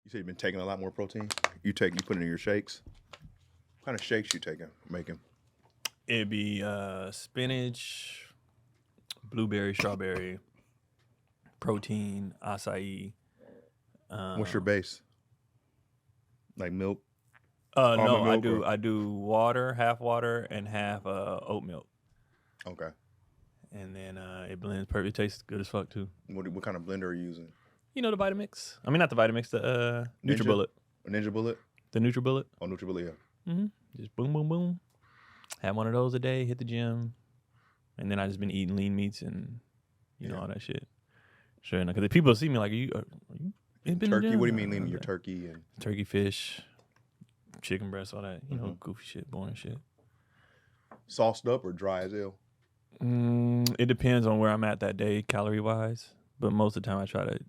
You said you've been taking a lot more protein. You put it in your shakes. What kind of shakes you making? It'd be spinach, blueberry, strawberry, protein, acai. What's your base? Like milk? No, milk I do water, half water, and half oat milk. Okay. And then it blends perfect. It tastes good as fuck too. What kind of blender are you using? You know the Vitamix? I mean, not the Vitamix, the NutriBullet. A Ninja Bullet? The NutriBullet. Oh, NutriBullet, yeah. Mm-hmm. Just boom, boom, boom. Have one of those a day, hit the gym. And then I just been eating lean meats and, you know, all that shit. Sure enough. Because people see me like, are you been Turkey? gym? What do you mean lean? Your turkey and... Turkey, fish, chicken breast, all that. You know, goofy shit, boring shit. Sauced up or dry as hell? It depends on where I'm at that day, calorie-wise. But most of the time, I try to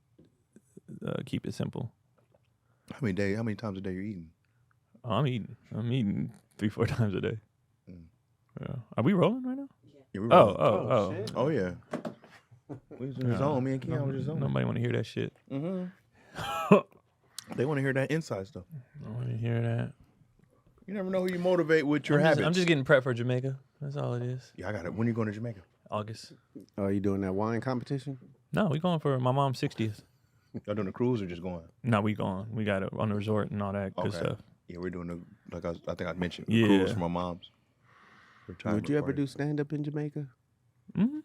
keep it simple. How many times a day you eating? Oh, I'm eating 3-4 times a day. Yeah. Are we rolling right now? Yeah, we're rolling. Oh. Shit. Oh, yeah. We was in the zone. Me and Keon was just on. Nobody want to hear that shit. Mm-hmm. They want to hear that inside stuff. I want to hear that. You never know who you motivate with your habits. I'm just getting prepped for Jamaica. That's all it is. Yeah, I got it. When are you going to Jamaica? August. Oh, are you doing that wine competition? No, we going for my mom's 60th. Y'all doing a cruise or just going? No, we going. We got it on the resort and all that good stuff. Yeah, we're doing I think I mentioned, Yeah. cruise for my mom's. Would you ever do stand-up in Jamaica? Mm-hmm.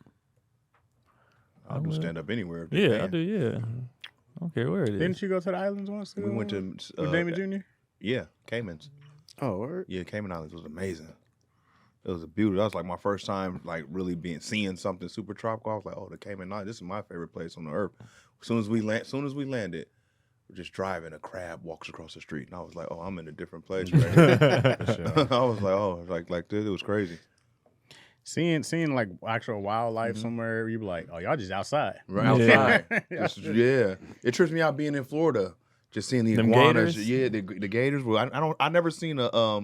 I'll do stand-up anywhere. Yeah, I do, yeah. I don't care where it is. Didn't you go to the islands once? We went to... with Damon Jr.? Yeah, Caymans. Oh, word? Yeah, Cayman Islands was amazing. It was a beauty. That was like my first time like really seeing something super tropical. I was like, oh, the Cayman Islands, this is my favorite place on the earth. As soon as we landed, we're just driving, a crab walks across the street. And I was like, oh, I'm in a different place right here. I was like, oh, like this, it was crazy. Seeing like actual wildlife somewhere, you be like, oh, y'all just outside. Right outside. Yeah. It trips me out being in Florida, just seeing the iguanas. Gators? Yeah, the gators. Well, I never seen a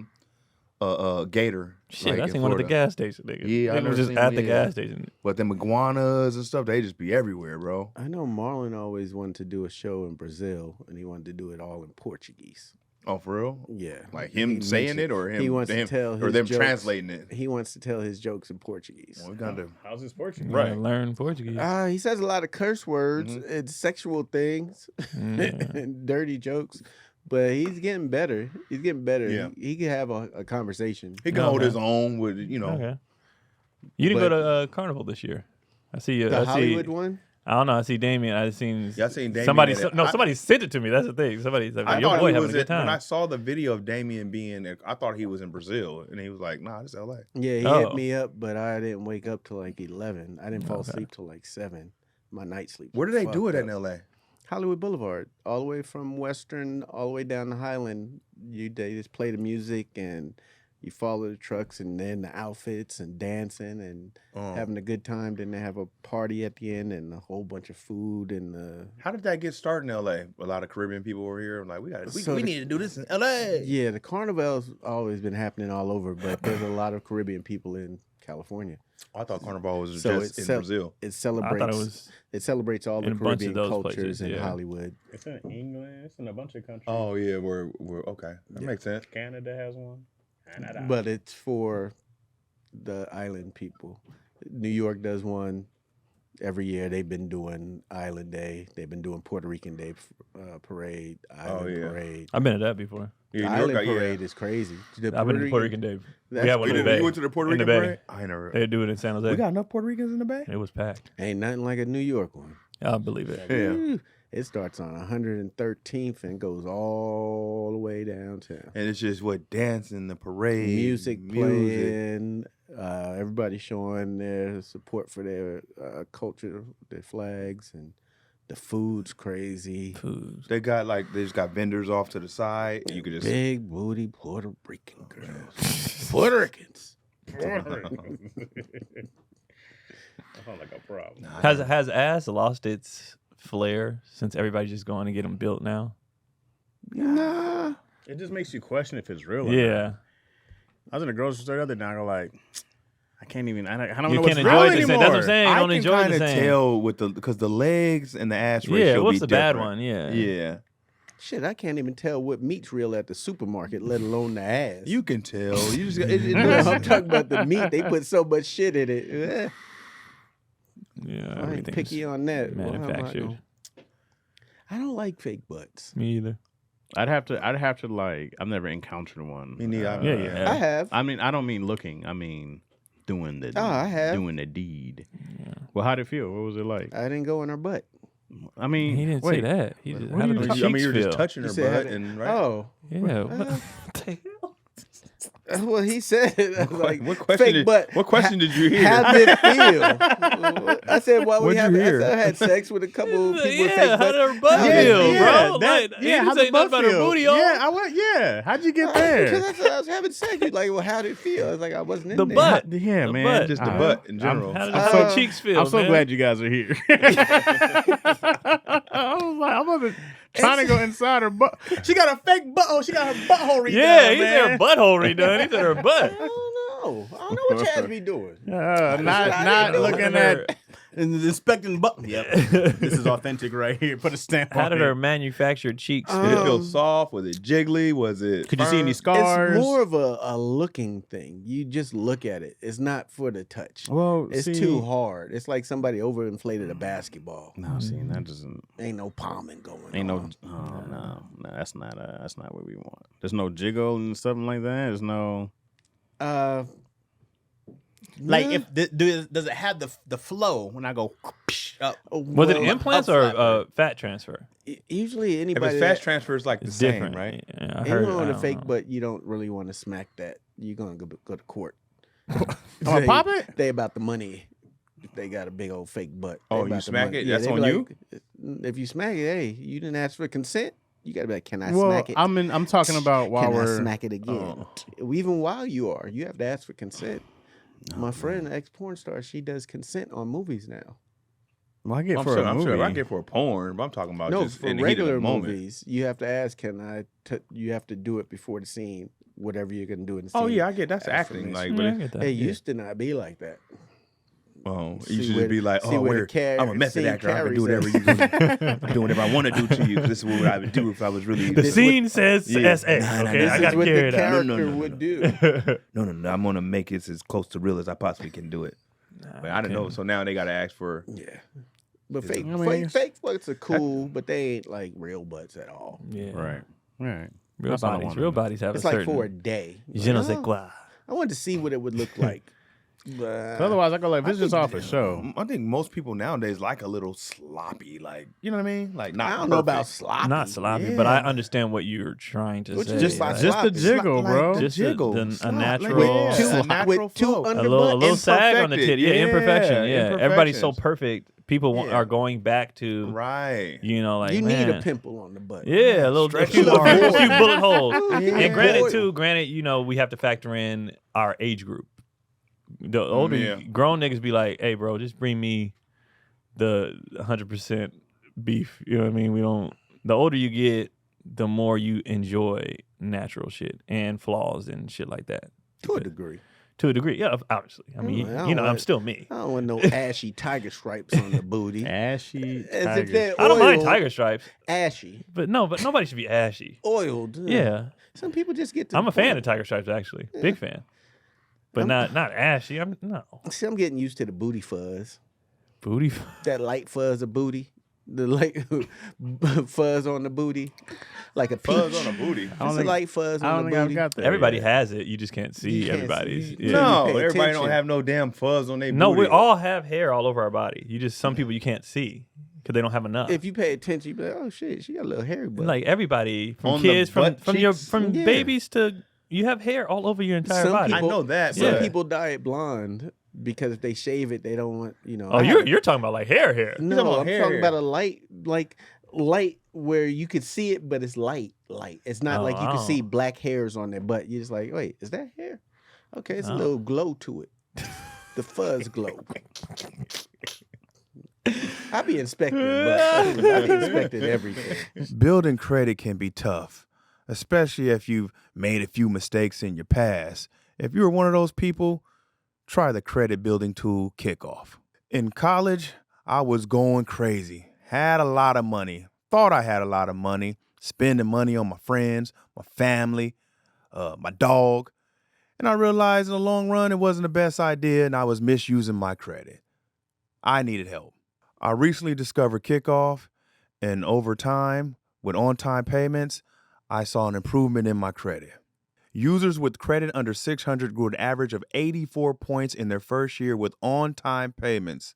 gator. Shit, like, I seen one at the gas station, nigga. Yeah, I was just at the gas station. But them iguanas and stuff, they just be everywhere, bro. I know Marlon always wanted to do a show in Brazil, and he wanted to do it all in Portuguese. Oh, for real? Yeah. Like him saying it or him? He wants to tell his or them jokes. Translating it? He wants to tell his jokes in Portuguese. Well, we got to... How's his Portuguese? Right. Learn Portuguese. He says a lot of curse words and sexual things and dirty jokes. But he's getting better. He's getting better. Yeah. He can have a conversation. He can hold his own with, you know. Okay. You didn't go to Carnival this year. I see you. The Hollywood one? I don't know. I see Damien. I seen. Yeah, I seen Damien. Somebody sent it to me. That's the thing. Somebody said, I your thought boy he having was a good time. when I saw the video of Damien I thought he was in Brazil. And he was like, nah, this is LA. Yeah, he hit me up, but I didn't wake up till like 11. I didn't fall asleep till like 7. My night sleep. Where do they do it in LA? Hollywood Boulevard, all the way from Western, all the way down to Highland. They just play the music and you follow the trucks and then the outfits and dancing and having a good time. Then they have a party at the end and a whole bunch of food and. How did that get started in LA? A lot of Caribbean people were here. I'm like, we need to do this in LA. Yeah, the carnival's always been happening all over, but there's a lot of Caribbean people in California. I thought Carnival was just in Brazil. It celebrates. I thought it celebrates all the Caribbean cultures places, in Hollywood. It's in England. It's in a bunch of countries. Oh yeah, we're okay. That makes sense. Canada has one. Canada. But it's for the island people. New York does one every year. They've been doing Island Day. They've been doing Puerto Rican Day parade. Island parade. I've been to that before. The Island parade is crazy. I've been to Puerto Rican Day. We had one in the Bay. You went to the Puerto Rican parade? I never. They do it in San Jose. We got enough Puerto Ricans in the Bay? It was packed. Ain't nothing like a New York one. I believe it. Yeah. It starts on 113th and goes all the way downtown. And it's just dancing, the parade, music playing, everybody showing their support for their culture, their flags, and the food's crazy. They just got vendors off to the side. You could just big booty Puerto Rican girls. Puerto Ricans. I sound like a problem. Has ass lost its flair since everybody's just going to get them built now? Nah. It just makes you question if it's real. Yeah. I was in a grocery store the other day and I go like, I don't You know can't what's enjoy real it the same. anymore. That's what I'm saying. You don't I enjoy can the kind of same. tell because the legs and the ass ratio Yeah, what's be the different. bad one? Yeah. Yeah. Shit, I can't even tell what meat's real at the supermarket, let alone the ass. You can tell. You just I'm talking about the meat. They put so much shit in it. Yeah, I ain't everything's picky on that. Well, how am I manufactured. gonna- I don't like fake butts. Me either. I'd have to like. I've never encountered one. Me neither. Yeah, yeah. I have. I mean, I don't mean looking. I mean doing the. I have. doing the deed. Yeah. Well, how'd it feel? What was it like? I didn't go in her butt. I mean, He didn't wait, say that. He just, what how are did you the talking- I mean, you're cheeks just feel? touching You her said butt, have it- and right. Oh, Yeah. What the hell? well, he said. I was like, What question fake did- butt. what question did you hear? How did it feel? I said, why we What'd you have? I hear? said I had sex with a couple of people with Yeah, fake how butts. did her butt Yeah, feel, yeah, bro? that- Like, he yeah, didn't how'd say the nothing butt about her feel? booty hole. Yeah, I went. Yeah, how'd you get Because there? I said I was having sex. He's like, well, how did it feel? I was like, I wasn't in The there. butt. Yeah, The man, butt. Just the I- butt in general. How did Uh, her cheeks feel? I'm so man? glad you guys are here. I was like, I'm about to trying to go inside her butt. She got a fake butthole. She got her butthole redone. Yeah, he man. said her butthole redone. He said her butt. I don't know. I don't know what Chaz be doing. Not I didn't looking know. at and inspecting the butt. Yep, this is authentic right here. Put a stamp How on did it. her manufactured cheeks Did it feel? feel soft? Was it jiggly? Was it? Could you see any firm? scars? It's more of a looking thing. You just look at it. It's not for the touch. Well, It's see, too hard. It's like somebody overinflated a basketball. No, see, that doesn't. Ain't no palming going Ain't on. no. Oh no, that's not what we want. There's no jiggle and something like that. There's no. Like nah. if does it have the flow when I go up? Was it Well, implants up or flat, fat transfer? Usually If anybody it's fast that, transfer, it's like the It's same, different, right? Yeah, I heard. anyone I with a don't fake know. butt, you don't really want to smack that. You're gonna go to court. I'm gonna pop it? They about the money. If they got a big old fake butt. They Oh, about you the smack money. it? Yeah, That's they on be you? like, if you smack it, hey, you didn't ask for consent. You gotta be like, can I Well, smack it? I'm talking about while Can I we're. smack it again? Even while you have to ask for consent. My friend, an ex-porn star, she does consent on movies now. Well, I get I'm for sure, a I'm movie. sure I get for a porn, but I'm talking about No, just for in the heat of the regular moment. movies, you have to ask, can I? You have to do it before the scene, whatever you're gonna do in the scene. Oh yeah, I get that's Ask acting. for Like, Yeah, but I it, get that. It Yeah. used to not be like that. you See should where- just be like, see oh, where the I'm a method scene actor. I can do carries whatever us. you do. I do whatever I want to do to you. 'Cause this is what I would do if I was really. The This scene says Yeah. SS. Nah, nah, Okay, this I is got to what carry the it out. character would do. No. I'm gonna make it as close to real as I possibly can do it. But I don't know. So now they gotta ask for. Yeah. But Yeah. fake, I mean, fake butts are cool, but they ain't like real butts at all. Yeah, Right. Right. Real That's all I bodies. wanna Real do. bodies have It's a like certain. for a day. Je ne Like, sais oh, quoi. I wanted to see what it would look like. But Otherwise, I go like, I this is just think- off a show. I think most people nowadays like a little sloppy, like you know what I mean, like not. I don't know about perfect. sloppy. Not sloppy, but I Yeah. understand what you're trying to What you say. just by like, Just the sloppy? jiggle, bro. the Just a- jiggle, the- a slop, natural- yeah, Two- a natural with two flow. under- a little sag on the imperfected. titty. Yeah, imperfection. Yeah, everybody's so imperfections. perfect. People Yeah. are going back to, Right. you know, like you man, need a pimple on the butt. Yeah, a little, a Stretch few, the mark. a few bullet holes. Yeah. And granted, Boy. you know, we have to factor in our age group. The older Yeah. grown niggas be like, "Hey, bro, just bring me the 100% beef." You know what I mean? We don't. The older you get, the more you enjoy natural shit and flaws and shit like that. To a degree. To a degree, yeah, obviously. I mean, I don't you know, I'm want- still me. I don't want no ashy tiger stripes on the booty. Ashy. As if tiger. they're I don't mind oiled, tiger stripes, Ashy. but nobody should be ashy. Oiled. Yeah, Some people just get to I'm the a fan point. of tiger stripes, actually, big fan. But not ashy. I'm no See, I'm getting used to the booty fuzz. booty. That light fuzz of booty. The light fuzz on the booty. Like a peach. Fuzz on a booty. Just I don't a think- light fuzz I on don't the think I've booty. got that. Everybody yet. has it. You just can't see You can't everybody's. see. Yeah. No, pay everybody attention. don't have no damn fuzz on their No, booty. we all have hair all over our body. You just some people you can't see because they don't have enough. If you pay attention, you be like, oh shit, she got a little hairy butt. Like everybody, from On the kids, from butt your cheeks? from Yeah. babies to you have hair all over your entire Some body. I know that. Some but people dye it blonde because if they shave it, they don't want, you know. Oh, I you're have- you're talking about like hair. No, talking about I'm hair, talking hair. about a light, like light where you could see it, but it's light. It's not Oh, like you I can see don't- black hairs on there, but you're just like, wait, is that hair? Okay, it's a Oh. little glow to it. The fuzz glow. I be inspecting, but I be inspecting everything. Building credit can be tough, especially if you've made a few mistakes in your past. If you're one of those people, try the credit building tool Kickoff. In college, I was going crazy. Had a lot of money. Thought I had a lot of money. spending money on my friends, my family, my dog. And I realized in the long run, it wasn't the best idea and I was misusing my credit. I needed help. I recently discovered Kickoff, and over time, with on-time payments, I saw an improvement in my credit. Users with credit under 600 grew an average of 84 points in their first year with on-time payments.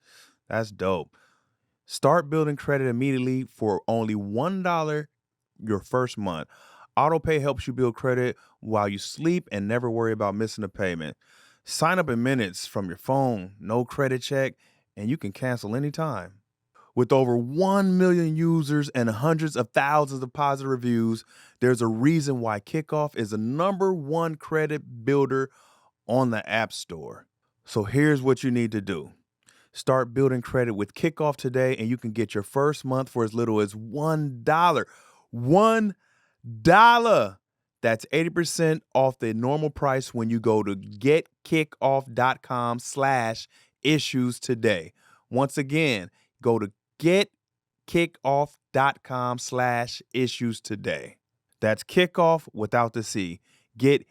That's dope. Start building credit immediately for only $1 your first month. AutoPay helps you build credit while you sleep and never worry about missing a payment. Sign up in minutes from your phone, no credit check, and you can cancel anytime. With over 1 million users and hundreds of thousands of positive reviews, there's a reason why Kickoff is the #1 credit builder on the App Store. So here's what you need to do. Start building credit with Kickoff today, and you can get your first month for as little as $1. $1. That's 80% off the normal price when you go to getkickoff.com/issues today. Once again, go to getkickoff.com/issues today. That's kickoff without the C. Get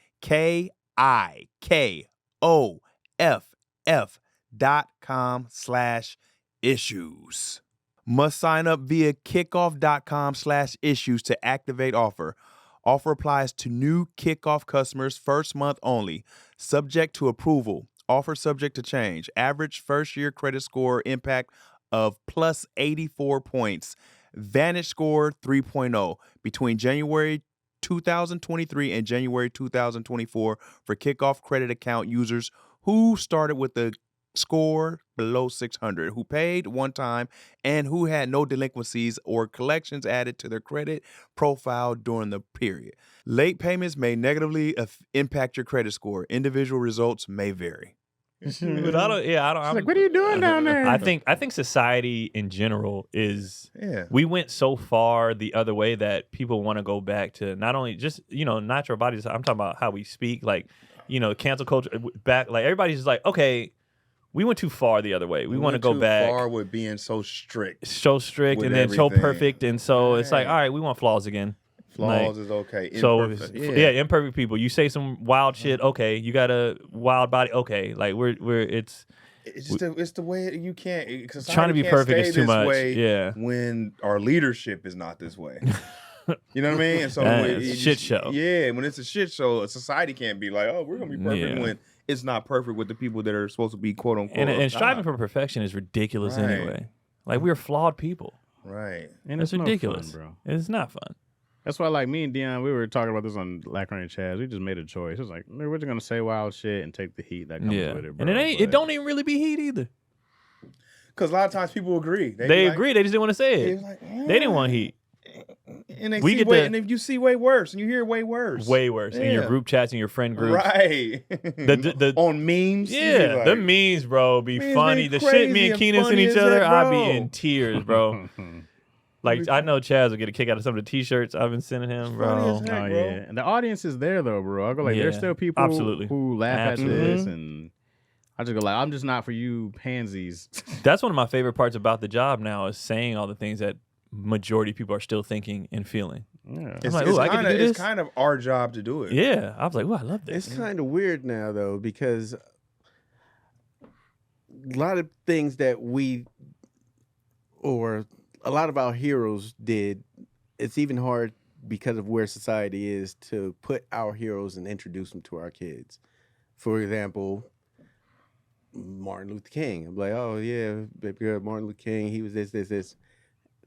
KIKOFF.com/issues. Must sign up via kickoff.com/issues to activate offer. Offer applies to new Kickoff customers first month only. Subject to approval. Offer subject to change. Average first year credit score impact of plus 84 points. Vantage score 3.0 between January 2023 and January 2024 for Kickoff credit account users who started with the score below 600, who paid one time, and who had no delinquencies or collections added to their credit profile during the period. Late payments may negatively impact your credit score. Individual results may vary. But I don't. Yeah, I don't. She's like, what are you doing down there? I think society in general is. Yeah. We went so far the other way that people want to go back to not only just natural bodies. I'm talking about how we speak, like cancel culture. Back, like everybody's just like, okay, we went too far the other way. We want to go back. Far with being so strict. So strict, with and then so everything. perfect, and so it's like, Right. all right, we want flaws again. Flaws Like, is okay. So Imperfect. imperfect people. You say some wild shit. Okay, you got a wild body. Okay, like we're it's it's the way you can't. Society trying to be can't perfect stay is too this much. way Yeah. When our leadership is not this way. You know what I mean? And so It's a shit show. Yeah, when it's a shit show, a society can't be like, oh, we're gonna be perfect Yeah. when it's not perfect with the people that are supposed to be quote unquote. and of striving God. for perfection is ridiculous Right. anyway. Like we're flawed people. Right. And It's it's ridiculous, no fun, bro. It's not fun. That's why, like, me and Dion, we were talking about this on Lacron and Chaz. We just made a choice. It was like, we're just gonna say wild shit and take the heat that comes Yeah, with it, bro. and it But- don't even really be heat either. Because a lot of times people agree. They be like- agree. They just didn't want to say They it. was like, They didn't want heat. And they We see get way, the- and if you see way worse, and you hear way worse, Way worse in your Yeah. group chats and your friend groups. right? The On memes, you be Yeah, like, the memes, bro, be Memes funny. be The shit me crazy and and Keenan send funny each as other, heck, I be bro. in tears, bro. Like I know Chaz will get a kick out of some of the T-shirts I've been sending him, funny bro. as heck. Oh bro. yeah, and the audience is there though, bro. I go like, there's Yeah, still people absolutely. who laugh Absolutely. at this, and I just go like, I'm just not for you pansies. That's one of my favorite parts about the job now is saying all the things that majority of people are still thinking and feeling. Yeah, It's, like, it's ooh, I get to kinda, do this? it's kind of our job to do it. Yeah, I was like, oh, I love this. It's kind of weird now though because a lot of things that we or a lot of our heroes did, it's even hard because of where society is to put our heroes and introduce them to our kids. For example, Martin Luther King. I'm like, oh yeah, baby girl, Martin Luther King, he was this.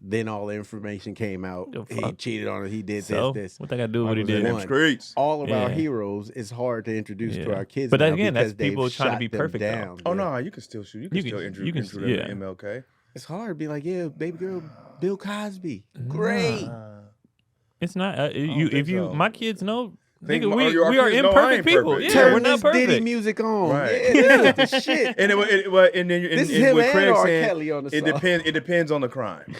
Then all the information came out. Go He fuck. cheated on her. He did So this. what they got to do with what he Was in did? them One. streets. All of our Yeah. heroes is hard to introduce to Yeah. our kids. But now again, that's because they've people trying to shot be them perfect, though. down. Oh Yeah. no, you can still shoot. You can You still can- intro you can- them yeah. to MLK. It's hard to be like, yeah, baby girl, Bill Cosby, great. It's not. think so. My kids know. Think Nigga, our we are kids know I imperfect ain't people. perfect. Yeah, Turn we're not this Diddy perfect. music on. Right. Yeah, this is the shit. And and then This is and him with and Craig R. saying, Kelly on the it song. depends. It depends on the crime.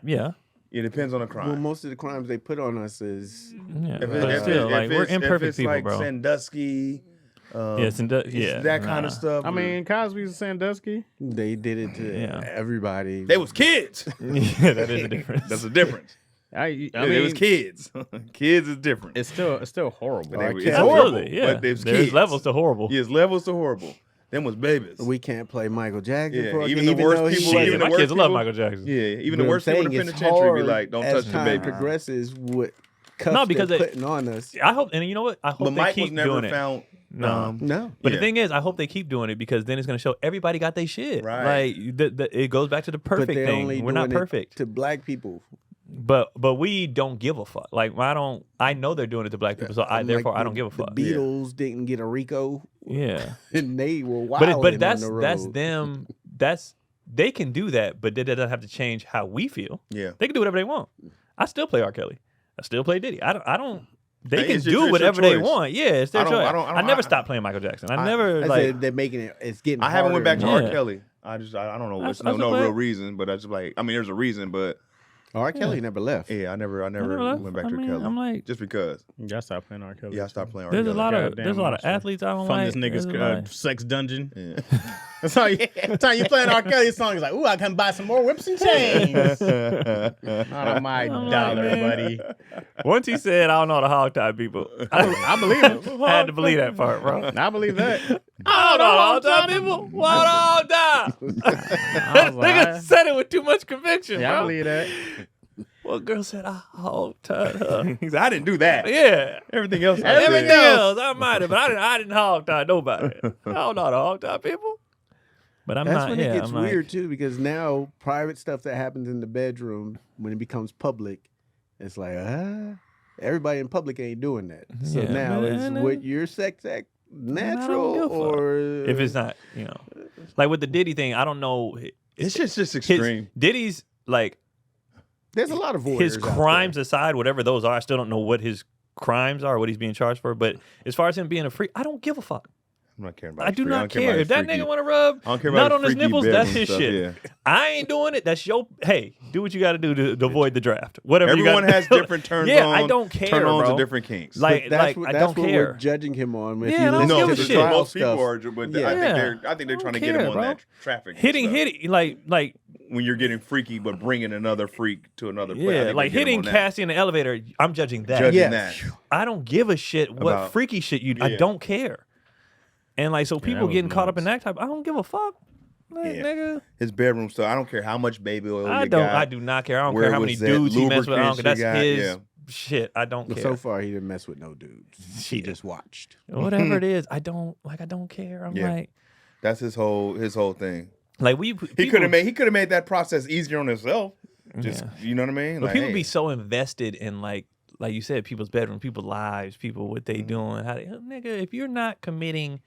Yeah. It depends on the crime. Well, most of the crimes they put on us is Yeah. If But it- if still, it- like if we're it's- if imperfect it's people, like bro. Sandusky, Yes, and yeah, that kind of nah. stuff. I mean, Cosby's Sandusky. they did it to Yeah. everybody. they was kids. Yeah, that is a difference. That's a difference. I mean, it was kids. Kids is different. It's still horrible. But they were- It's it's horrible. horrible. Absolutely, yeah. But there's There's kids. levels to horrible. Yes, levels to horrible. Them was babies. We can't play Michael Jackson. Yeah, for even the worst though he people- Shit, wasn't- even the my worst kids love people- Michael Jackson. Yeah, even But the I'm worst people in saying the it's penitentiary be hard like, don't as touch the time baby. progresses, what cuffs No, because they're they- putting on us. I hope, and you know what? I hope But they Mike keep was never doing it. found. No. No. But Yeah. the thing is, I hope they keep doing it because then it's going to show everybody got their shit. Right. Like it goes back to the But perfect they're only thing. We're not doing it perfect, to black people. but we don't give a fuck. Like I know they're doing it to black people, so I don't give a fuck. The Beatles didn't get a RICO, Yeah, and they were wild. but that's on the that's road. them. They can do that, but that doesn't have to change how we feel. Yeah. They can do whatever they want. I still play R. Kelly. I still play Diddy. I don't. They Hey, can it's your- do it's your whatever they choice. want. Yeah, it's their I don't- choice. I don't- I don't- never I- stopped playing Michael Jackson. I I- never I like. said they're making it. It's getting. I haven't went back to harder. R. Kelly. I don't know. It's I no still play real it. reason, but I just like. I mean, there's a reason, but R. Kelly never left. yeah, I never left. went back I to mean, Kelly. I'm like, just because. Y'all stop playing R. Kelly. Yeah, I stopped playing R. there's Kelly. a lot of Goddamn there's a lot of monster. athletes I don't From like. this nigga's There's a lot. sex dungeon. Yeah. That's how you playing R. Kelly song. He's like, ooh, I can buy some more whips and chains. Out of my I'm like, dollar, man. buddy. Once he said, "I don't know the hog tie people," I believe it. I had to believe that part, bro. I believe that. I don't know the hog tie people. What hog tie? I was like, Nigga said it with too much conviction, yeah, I bro. believe that. Well, girl said I hog tied her. He said, I didn't do that. Yeah. Everything else. I Everything did. else, I might have, but I didn't hog tie nobody. I don't know the hog tie people. But I'm That's not. when Yeah, it gets I'm like, weird too, because now private stuff that happens in the bedroom, when it becomes public, it's like everybody in public ain't doing that. So Yeah, now but- is and what your sex act natural give a fuck. or if it's not, like with the Diddy thing, I don't know. It's just His extreme. Diddy's like there's a lot of his voyeurs out crimes aside, whatever those are. I still don't know what his crimes are, what he's being charged for. But as far as him being a freak, I don't give a fuck. I'm not caring about. I his do freak. not don't care. about If his that freaky- nigga want to rub I don't care nut about on his freaky nipples, that's bedroom his stuff, shit. Yeah. I ain't doing it. That's your hey. Do what you got to do to avoid the draft. Whatever. Everyone you gotta has do. different turns. Yeah, on, I don't care, Turn ons bro. and different kinks. Like, But like what, I that's don't what care. we're judging him on. If Yeah, you I don't listen give to a the shit. trial Most people stuff, are, but Yeah. I think they're trying to get care, him on bro. that traffic. hitting, like when you're getting freaky, but bringing another freak to another place. I yeah, think like they get him hitting on that. Cassie in the elevator. I'm judging that. Judging Yeah. that. I don't give a shit what About- freaky shit you. I Yeah. don't care. And like so, people was getting caught up in nuts. that type. I don't give a fuck, like, Yeah. nigga. His bedroom stuff. I don't care how much baby oil I you don't. got. I do not care. I don't where care it how many was that dudes he messed with. I don't lubricants care. That's you got, his yeah. shit. I don't But care. so far he didn't mess with no dudes. He just watched. Whatever it is, I don't care. I'm Yeah. like That's his whole thing. we. He could have made that process easier on himself. Just you know what I mean? But Like, people hey, be so invested in like you said, people's bedroom, people's lives, people what they doing. How they, nigga, if you're not committing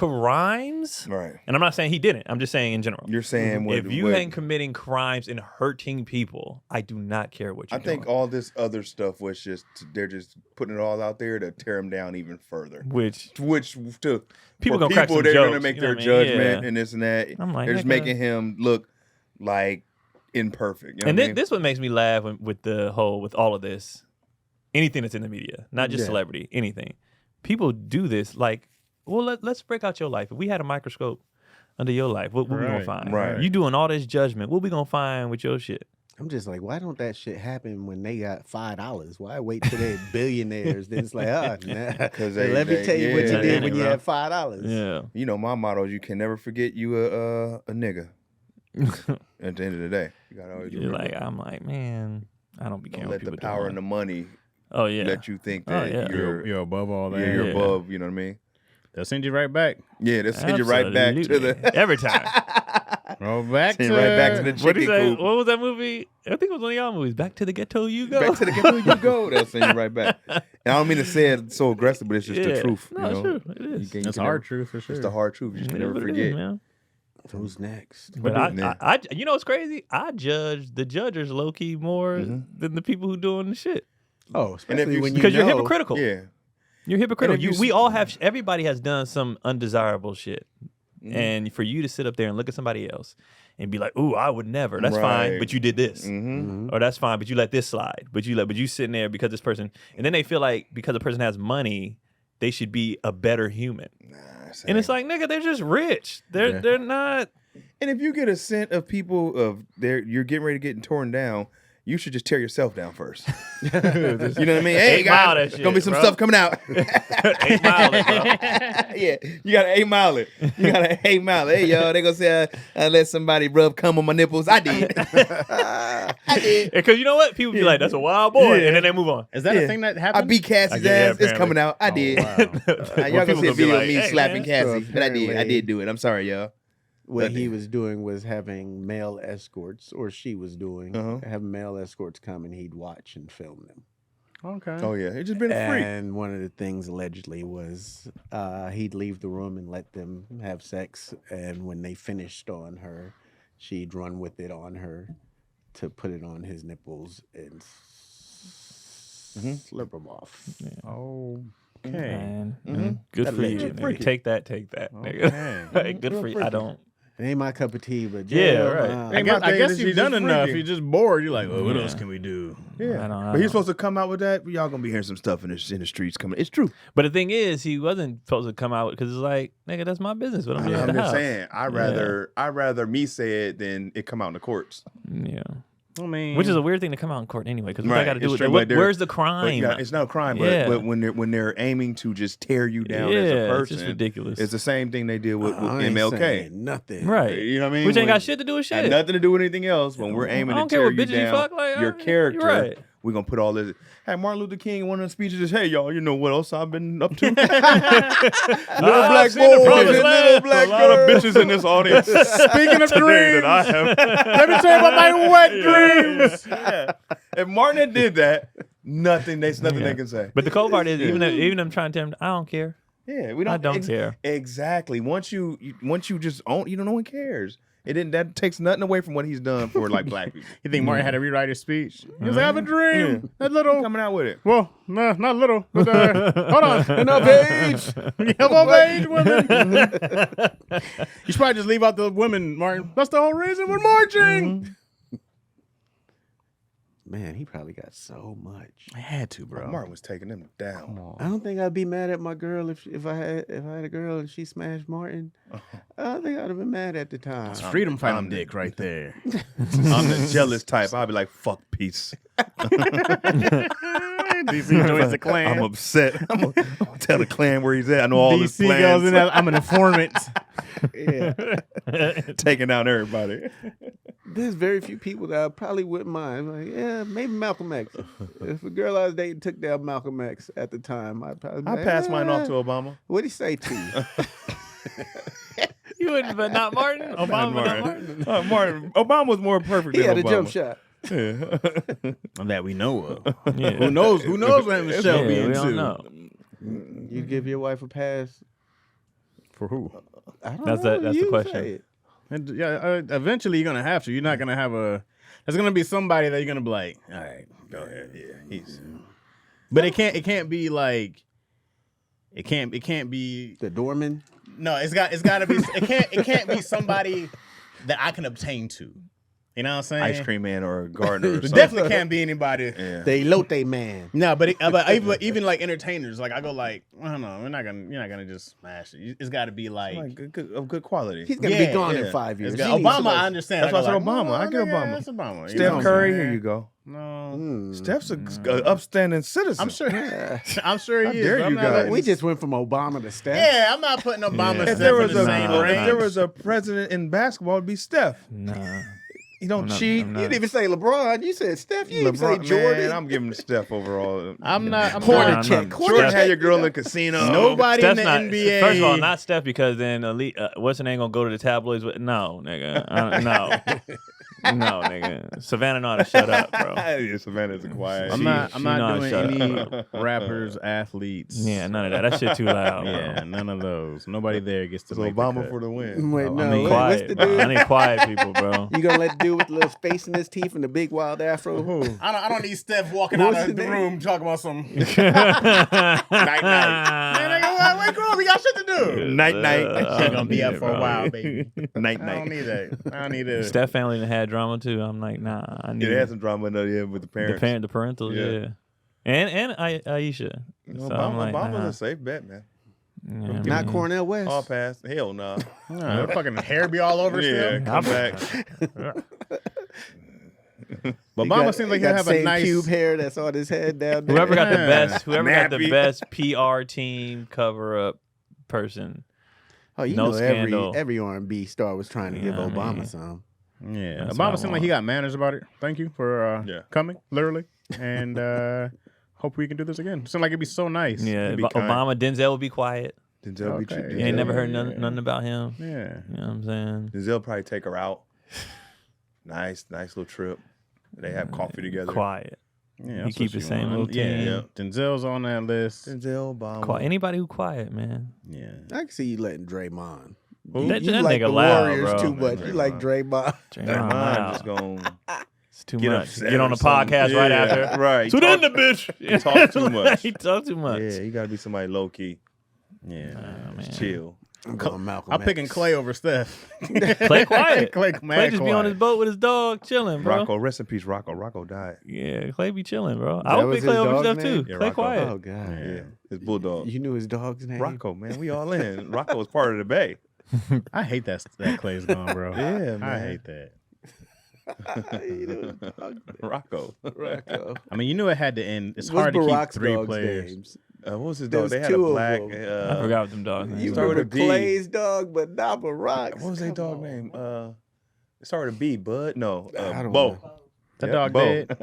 crimes, right. and I'm not saying he didn't. I'm just saying in general. You're saying what, If you what- ain't committing crimes and hurting people, I do not care what you're I think doing. all this other stuff was just they're just putting it all out there to tear him down even further. Which To People for gonna crack some they're gonna jokes, make you know their what I mean? judgment Yeah. and this and that. I'm like, they're just nigga. making him look like imperfect. You know and what I mean? this what makes me laugh with all of this. Anything that's in the media, not just Yeah. celebrity, anything. People do this like, well, let's break out your life. If we had a microscope under your life, what we gonna Right, find? right. You doing all this judgment. What we gonna find with your shit? I'm just like, why don't that shit happen when they got $5? Why wait till they're billionaires? Then it's like, nah. 'Cause Let me tell you what you yeah. did when you Bro. had $5. Yeah. You know, my motto is you can never forget you a nigga. At the end of the day, you gotta always You're remember. like, I'm like, man, I don't be Don't caring let what the people power doing. and the money Oh yeah. let you think Oh, that yeah. You're above all that. you're Yeah. above. You know what I mean? They'll send you right back. Yeah, they send you right back to Absolutely. the every time. Roll back send to you right back to the What did chicken you say? coop. What was that movie? I think it was one of y'all movies. Back to the ghetto you go. Back to the ghetto you go. They'll send you right back. And I don't mean to say it so aggressive, but it's just the Yeah. truth. No, you it's know? true. It is. You That's can hard never- truth for sure. It's the hard truth. You just can It is never what it is, forget. man. Who's next? But Yeah. I, you know what's crazy? I judge the judges low key more than the people who doing the shit Oh, especially you- when you because you're know- hypocritical. Yeah. You're hypocritical. And if you We s- all have. Everybody has done some undesirable shit, and for you to sit up there and look at somebody else and be like, "Ooh, I would never." That's fine, Right. but you did this. Mm-hmm. Or that's fine, but you let this slide. But you sitting there because this person, and then they feel like because a person has money, they should be a better human. And it's like, nigga, they're just rich. They're not. And if you get a scent of people you're getting ready to get torn down, you should just tear yourself down first. You know what I mean? Hey, 8 Mile guys, that gonna be shit, some bro. stuff coming out. 8 Mile it, bro. Yeah, you gotta 8 Mile it. You gotta 8 Mile it. Hey, y'all, they gonna say I let somebody rub cum on my nipples. I did. I did. Because you know what? People be like, that's a wild boy. Yeah. And then they move on. Is that a thing that I happened? beat Cassie's Yeah, ass. It's apparently. coming out. I did. Wow. Y'all Well, gonna people see a gonna be video like, of me hey, slapping man. Cassie, but I did apparently- do it. I'm sorry, y'all. What he was doing was having male escorts, or she was doing, having male escorts come and he'd watch and film them. Okay. Oh yeah, it's just been a freak. And one of the things allegedly was he'd leave the room and let them have sex, and when they finished on her, she'd run with it on her to put it on his nipples and slip them off. Okay. Man, good for you. Allegedly. Nigga. Take that, nigga. Okay. Hey, good for you. I don't. It ain't my cup of tea, but Yeah, jail, right. nah. I guess, my thing is you've she's done just enough. freaky. You're just bored. You're like, well, what Yeah. else can we do? Yeah, I don't- but he's supposed to come out with that. Y'all gonna be hearing some stuff in the streets coming. It's true. But the thing is, he wasn't supposed to come out because it's like, nigga, that's my business. But I'm doing at I'm the just house. saying. I rather me say it than it come out in the courts. Yeah. I mean, Which is a weird thing to come out in court anyway, because what I Right, got to do it's with true, it? but they're- Where's the But crime? yeah, it's not a crime, but, Yeah. but when they're aiming to just tear you down as a Yeah, it's person, just ridiculous. It's the same thing they did with I ain't MLK. saying nothing. Right. You know what I mean? Which ain't When- got shit to do with Had shit. nothing to do with anything else. When we're aiming I to don't care tear what you bitches you down, fuck, like, your you're character, right. we're gonna put all this. Hey, Martin Luther King in one of the speeches is, "Hey, y'all, you know what else I've been up to? Little black seen the boys, promised little land. black A lot of girls. bitches in this audience. speaking of dreams, that I have. let me tell you about my wet dreams. Yeah. If Martin had did that, nothing they can say. But the cold part is, even them trying to tell him, I don't care. Yeah, we don't. I don't care. Exactly. Once you just own, no one cares. It didn't. That takes nothing away from what he's done for like black people. You think Martin had to rewrite his speech? He was like, I have a dream. That little. Coming out with it. Well, no, not little. But, hold on. Enough age. Of age women. You should probably just leave out the women, Martin. That's the whole reason we're marching. Man, he probably got so much. I had to, bro. Martin was taking them down. I don't think I'd be mad at my girl if I had a girl and she smashed Martin. I don't think I'd have been mad at the time. It's freedom fighting dick right there. I'm the jealous type. I'll be like, fuck peace. DC joins the clan. I'm upset. I'm gonna tell the clan where he's at. I know all his DC plans. goes in there. I'm an informant. Yeah, Taking down everybody. there's very few people that I probably wouldn't mind. Like, yeah, maybe Malcolm X. If a girl I was dating took down Malcolm X at the time, I'd probably be I like, passed mine off to Obama. What'd he say to you? You wouldn't, but not Martin. Obama, but not Martin. Martin. Obama was more perfect He than had a Obama. jump shot. Yeah. That we know of. Yeah. Who knows what Michelle Yeah, be we into? don't know. You'd give your wife a pass? For who? I don't That's know. the You question. say it. And, yeah, eventually you're gonna have to. You're not gonna have a. There's gonna be somebody that you're gonna be like, all right, go ahead. Yeah, he's. But it can't be like. It can't be. The doorman. No, it's gotta be. It can't be somebody that I can obtain to. You know what I'm saying? Ice cream man or a gardener or It something. definitely can't be anybody. Yeah. The elote man. No, but even like entertainers, like I go like, I don't know, you're not gonna just smash it. It's got to be like, Like of good quality. He's gonna Yeah, be gone in yeah. 5 years. it's got, He needs Obama. somebody- I understand. That's why I said go Obama. I get nigga, Obama. That's Obama. You Steph know what I'm Curry, saying? here you go. No, Steph's a upstanding citizen. I'm sure. I'm sure How he is. dare but I'm you not guys. letting- We just went from Obama to Steph. Yeah, I'm not putting Obama Yeah. and If Steph there in was the a same Nah, if range. there was a president in basketball, it'd be Steph. Nah. He don't I'm not- cheat. I'm You not. didn't even say LeBron. You said Steph. You didn't even LeBron, say Jordan. man, I'm giving Steph overall. I'm not. Corner Nah, check. I'm not- Corner Jordan check. had your girl in the casino. Nobody Steph's in the not, NBA. First of all, not Steph, because then elite, what's her name gonna go to the tabloids with? No, nigga. No, nigga. Savannah know how to shut up, bro. Yeah, Savannah's a quiet. I'm She- not. I'm she not not doing shut any up. rappers, athletes. Yeah, none of that. That shit too loud, bro. Yeah, none of those. Nobody there gets to So make Obama the for cut. the win. Wait, I no. need what's quiet. the Bro. dude? I need quiet people, bro. You gonna let the dude with the little space in his teeth and the big wild afro? I don't need Steph walking What's out his of the name? room talking about some Night Man, nigga, wait, girl, we got shit to do. Night, night. She gonna be up for a while, baby. Night, I don't night. need that. I don't need that. Steph family done had drama too. I'm like, nah. I need Yeah, they had some drama with the parents. the parentals, Yeah. yeah. And Aisha. So I'm like, Obama's nah. a safe bet, man. Yeah, Not man. Cornell West. All pass. Hell no. Her fucking hair be all over Yeah, still. come back. But Obama seems like he'll have a same nice pube hair that's on his head down there. Whoever got the Yeah. best, whoever got the Nappy. best PR team cover up person. Oh, you No know scandal. every R&B star was trying to give Yeah, I Obama mean- some. Yeah, That's what I Obama seemed like want. he got manners about it. Thank you for Yeah. coming, literally, and hope we can do this again. Seemed like it'd be so nice. Yeah, He'd be kind. Obama, Denzel would be quiet. Denzel be Okay. You ain't never heard Yeah. nothing about him. Yeah. You know what I'm saying? Denzel probably take her out. Nice little trip. They have coffee together. Quiet. Yeah, You that's keep what the same little Yeah, team. Yeah. Denzel's on that list. Denzel, Obama. Quiet. Anybody who quiet, man. Yeah, I can see you letting Draymond. Who? That- You that like nigga the loud, Warriors bro. too much. You like Draymond. Draymond Draymond loud. just gonna It's too get much. upset Get on or the podcast something. right Yeah, after. right. So then the Talk- bitch. he talk too much. He talk too much. Yeah, you gotta be somebody low key. yeah. Oh, man. Chill. I'm going Malcolm I'm picking X. Clay over Steph. Clay quiet. Clay, Clay just be on his boat with his dog, chilling, bro. Rocco, rest in peace, Rocco. Rocco died. Yeah, Clay be chilling, bro. That I would was pick Clay his over dog's stuff name? too. Yeah, Clay Rocco. quiet. Oh God. Yeah, his bulldog. You knew his dog's name. Rocco, man, we all in. Rocco was part of the Bay. I hate that Clay's gone, bro. Yeah, man. I hate that. You knew his dog's name. Rocco. Rocco. I mean, you knew it had to end. It's What's hard to keep Barack's 3 dog's players. names? What was his There dog? was They had a two of black. them. I forgot what them dogs names. You Start with remember a B. Clay's dog, but not Barack's. What was their Come dog on. name? It started with B. Bud. No, I don't Bo. know. That Yep, dog Bo. dead.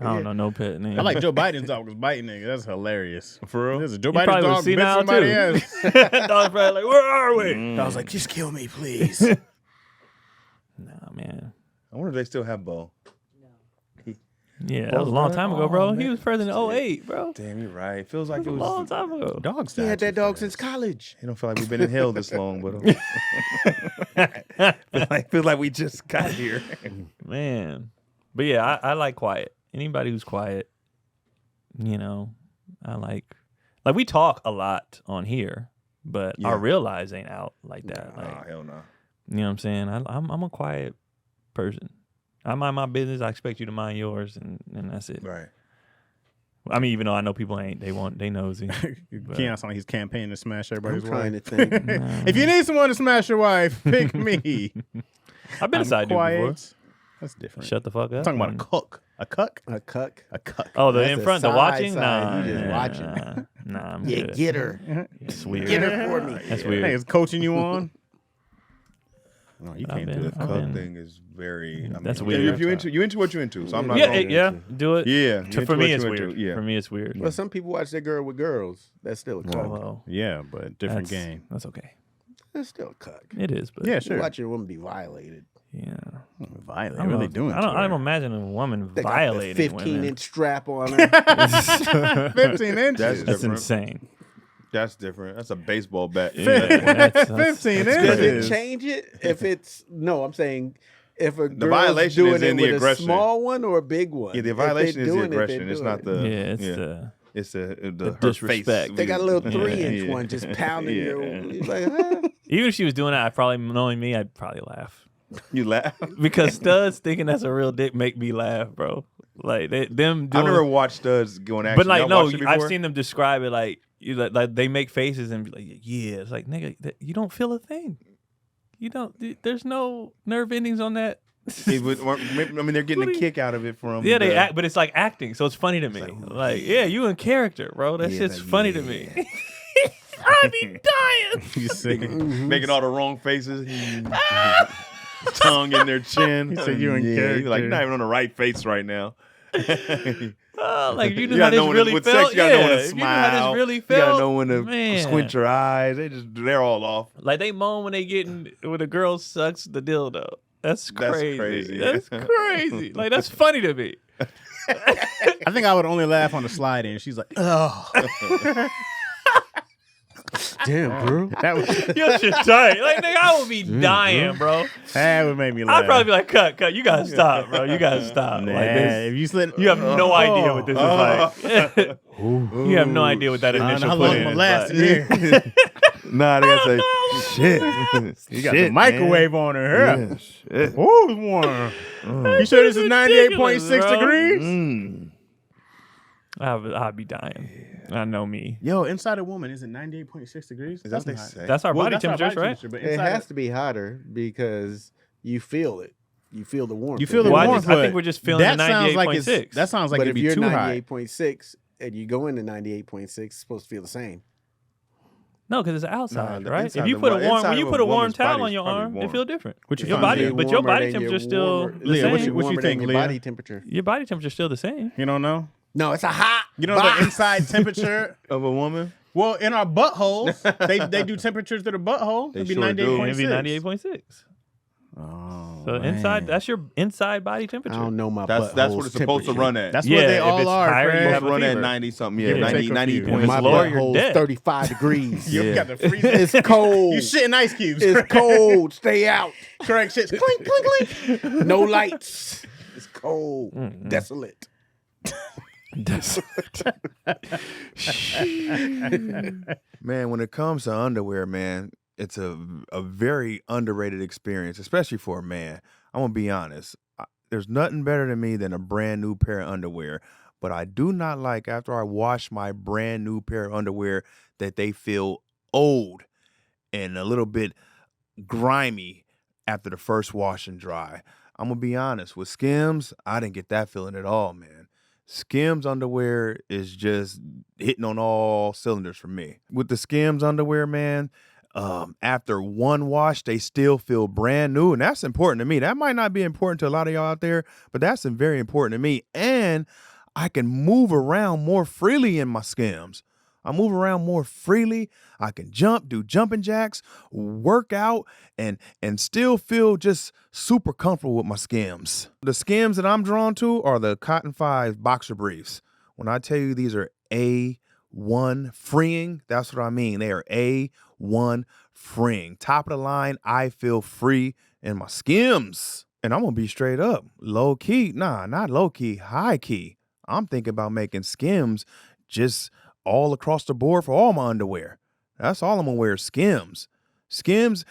I don't know no pet name. I like Joe Biden's dog was biting nigga. That's hilarious. For real? This is Joe He Biden's probably was dog bit senile somebody too. else. Dog's probably like, where are we? Mm. I was like, just kill me, please. Nah, man. I wonder if they still have Bo. Yeah, that was a long time ago, bro. Oh, He man. was president in 08, bro. Damn, you're right. It feels like That it was a long was. time ago. Dog he had that dog statues, since college. It don't feel like we've been in hell this long, but feel like we just got here. Man. But yeah, I like quiet. Anybody who's quiet, you know, I like we talk a lot on here, but Yeah. our real lives ain't out like that. Nah, Like, hell no. you know what I'm saying? I'm a quiet person. I mind my business. I expect you to mind yours, and that's it. Right. I mean, even though I know people ain't, they nosy. But- Keon sound like he's campaigning to smash I'm everybody's trying wife. to think. If you need someone to smash your wife, pick me. I've been a I'm side dude quiet. before. That's different. Shut the fuck up. I'm talking about a cook. A cuck? A cuck. A cuck. Oh, the That's in a front, the side watching? side. Nah, You just nah, watching. Nah, I'm Yeah, good. get her. It's weird. Get her for me. That's Hey, weird. is coaching you on? No, you I've can't been- do The I've that. cuck been- thing is very. I mean, That's weird. If you into what you into, so I'm not. Yeah, gonna, yeah, do it. Yeah. you For into me, what it's you weird. into, Yeah. For me, it's weird. Well, some people watch that girl with girls. That's still a cuck. Well, Yeah, but different that's- game. That's okay. That's still a cuck. It is, but Yeah, You sure. watch your woman be violated. yeah. Violent. I What don't are they know. doing? I don't imagine a woman They got the violating 15-inch women. strap on her. 15 inches. That's That's different. insane. That's different. That's a baseball bat. That's 15 Does inches. it change it if it's no? I'm saying if a girl's violation doing is it in the with aggression. a small one or a big one. Yeah, the If they're violation is the doing it, they're aggression. It's doing not it. the. Yeah, it's yeah. the It's the her disrespect. face. They got a little Yeah. 3-inch Yeah. one just pounding Yeah. your. You're like, huh? even if she was doing that, I probably knowing me, I'd probably laugh You laugh. because studs thinking that's a real dick make me laugh, bro. Like them doing. I've never watched studs go in action. But like, Y'all no, watched it I've before? seen them describe it like like they make faces and be like, yeah, it's like nigga, you don't feel a thing. You don't. There's no nerve endings on that. I mean, they're getting What a do you- kick out of it from. Yeah, they the- act, but it's like acting, so it's funny to me. Like, yeah, you in character, bro. That Yeah, shit's like, funny to me. I be dying. You see? making all the wrong faces. Tongue in their chin. He said you in You're like, character. you're not even on the right face right now. Like you knew You how gotta this know when really with felt. sex, you gotta know when to if you knew how smile. this really You felt. gotta know when to man. squint your eyes. They're all off. Like they moan when when a girl sucks the dildo. That's crazy. crazy. That's crazy. Like that's funny to me. I think I would only laugh on the slide in. She's like, oh. Damn, bro. That would, Your shit tight. Like nigga, I would be dying, bro. that would make me laugh. I'd probably be like, cut. You gotta stop, bro. You gotta stop. Nah, Like this. if you slid, You have no idea what this is like. You have no idea what that I don't initial know how put long in I'm is gonna last like. in here. Nah, they gotta say, shit. You got the microwave on her. Yeah, shit. Ooh, it's warm. You sure this is 98.6 ridiculous, bro. degrees? Mm. I'd be dying. I know me. Yo, inside a woman, is it 98.6 degrees? Is that what they not- say? That's our Well, body that's our temperatures, right? temperature, but It inside has to be hotter because you feel it. You feel the warmth. You feel the Well, I warmth. think we're just feeling that the sounds like 98.6. that sounds like but it'd if be you're too high. 98.6 and you go into 98.6, it's supposed to feel the same. No, because it's outside, the right? inside If you of put a the warm, inside when you of put a a warm woman's towel body on is your probably arm, it warm. feel different. What you Your find, body, Leah? but your Warmer body than temperature your still warmer- the Leah, same. what you warmer think, than your Leah? body temperature. Your body temperature still the same. You don't know? No, it's a hot. You know the inside temperature? Of a woman? Well, in our buttholes, they do temperatures to the butthole. They It'd be sure do. 98.6. It'd be 98.6. Oh, So inside, that's your inside body temperature. I don't know my That's butthole's what it's supposed to temperature. run at. That's Yeah, what they if all it's are, higher, you Craig. have supposed to a run at fever. 90 something. Yeah, Yeah, give or 90, take a 90 few. If point it's My lower, you're butthole's dead. 35 degrees. You Yeah. got the freezer. It's cold. You shitting ice cubes. It's cold. Stay out. Craig shit's clink, clink, clink. No lights. It's cold. Mm-mm. Desolate. Man, when it comes to underwear, man, it's a very underrated experience, especially for a man. I'm gonna be honest. There's nothing better to me than a brand new pair of underwear. But I do not like after I wash my brand new pair of underwear that they feel old and a little bit grimy after the first wash and dry. I'm gonna be honest. With Skims, I didn't get that feeling at all, man. Skims underwear is just hitting on all cylinders for me. With the Skims underwear, man, after one wash, they still feel brand new. And that's important to me. That might not be important to a lot of y'all out there, but that's very important to me. And I can move around more freely in my Skims. I move around more freely. I can jump, do jumping jacks, work out, and still feel just super comfortable with my Skims. The Skims that I'm drawn to are the Cotton 5 boxer briefs. When I tell you these are A1 freeing, that's what I mean. They are A1 freeing. Top of the line, I feel free in my Skims. And I'm going to be straight up. Low key, nah, not low key, high key. I'm thinking about making Skims just all across the board for all my underwear. That's all I'm gonna wear, Skims. Skims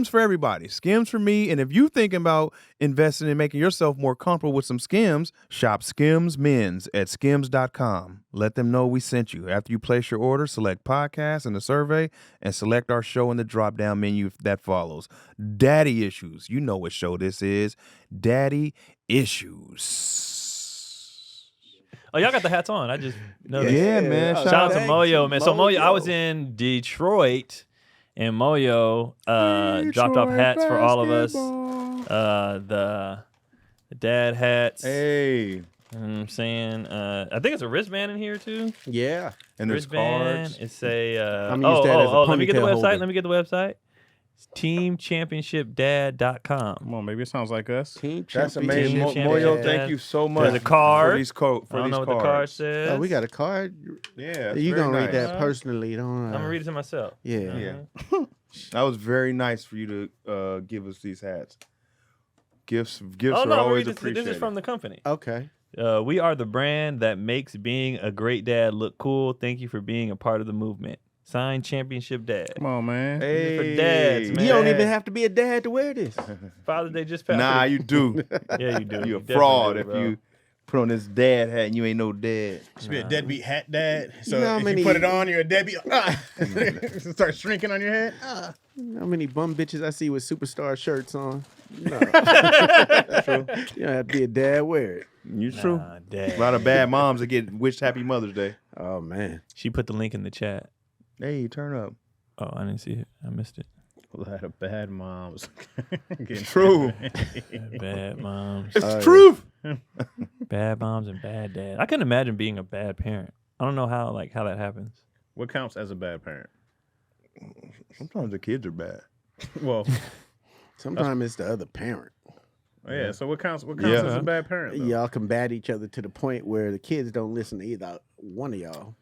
for everybody. Skims for me. And if you thinking about investing in making yourself more comfortable with some Skims, shop Skims Men's at skims.com. Let them know we sent you. After you place your order, select podcast in the survey and select our show in the drop-down menu that follows. Daddy Issues. You know what show this is. Daddy Issues. Oh, y'all got the hats on. I just noticed. Yeah, man. Yeah, Shout out to thanks, Moyo, man. So Moyo, I was Moyo. in Detroit, and Moyo dropped off hats for all of us. The dad hats. Hey. You know what I'm saying? I think it's a wristband in here too. Yeah. And there's Wristband. cards. It's a I'm gonna use that as a let me get the ponytail website. holder. Let me get the website. It's teamchampionshipdad.com. Come on, maybe it sounds like us. Team That's champion. amazing. Team Moyo, championship. thank you so much There's a card. for these I don't know what the card says. Oh, we got a card. Yeah, You very gonna read nice. that personally, don't I? I'm gonna read it to myself. Yeah. Yeah. That was very nice for you to give us these hats. Gifts Oh are no, always this appreciated. is from the company. Okay. We are the brand that makes being a great dad look cool. Thank you for being a part of the movement. Signed, Championship Dad. Come on, man. Hey, for dads, man. You don't even have to be a dad to wear this. Father's Day just passed. Nah, you do. Yeah, you do. You a definitely fraud do, if bro. you put on this dad hat and you ain't no dad. You should be a deadbeat hat dad. So You know how if many- you put it on, you're a deadbeat. Start shrinking on your head. How many bum bitches I see with superstar shirts on? No. True. You don't have to be a dad, wear it. You true. Nah, Dad. A lot of bad moms that get wished Happy Mother's Day. Oh man. She put the link in the chat. Hey, turn up. Oh, I didn't see it. I missed it. A lot of bad moms. Getting True. Bad moms. It's Oh, the yeah. truth. Bad moms and bad dad. I couldn't imagine being a bad parent. I don't know how that happens. What counts as a bad parent? Sometimes the kids are bad. Well, Sometimes it's the other parent. yeah. So what counts Yeah. as a bad parent? Though? Y'all combat each other to the point where the kids don't listen to either one of y'all.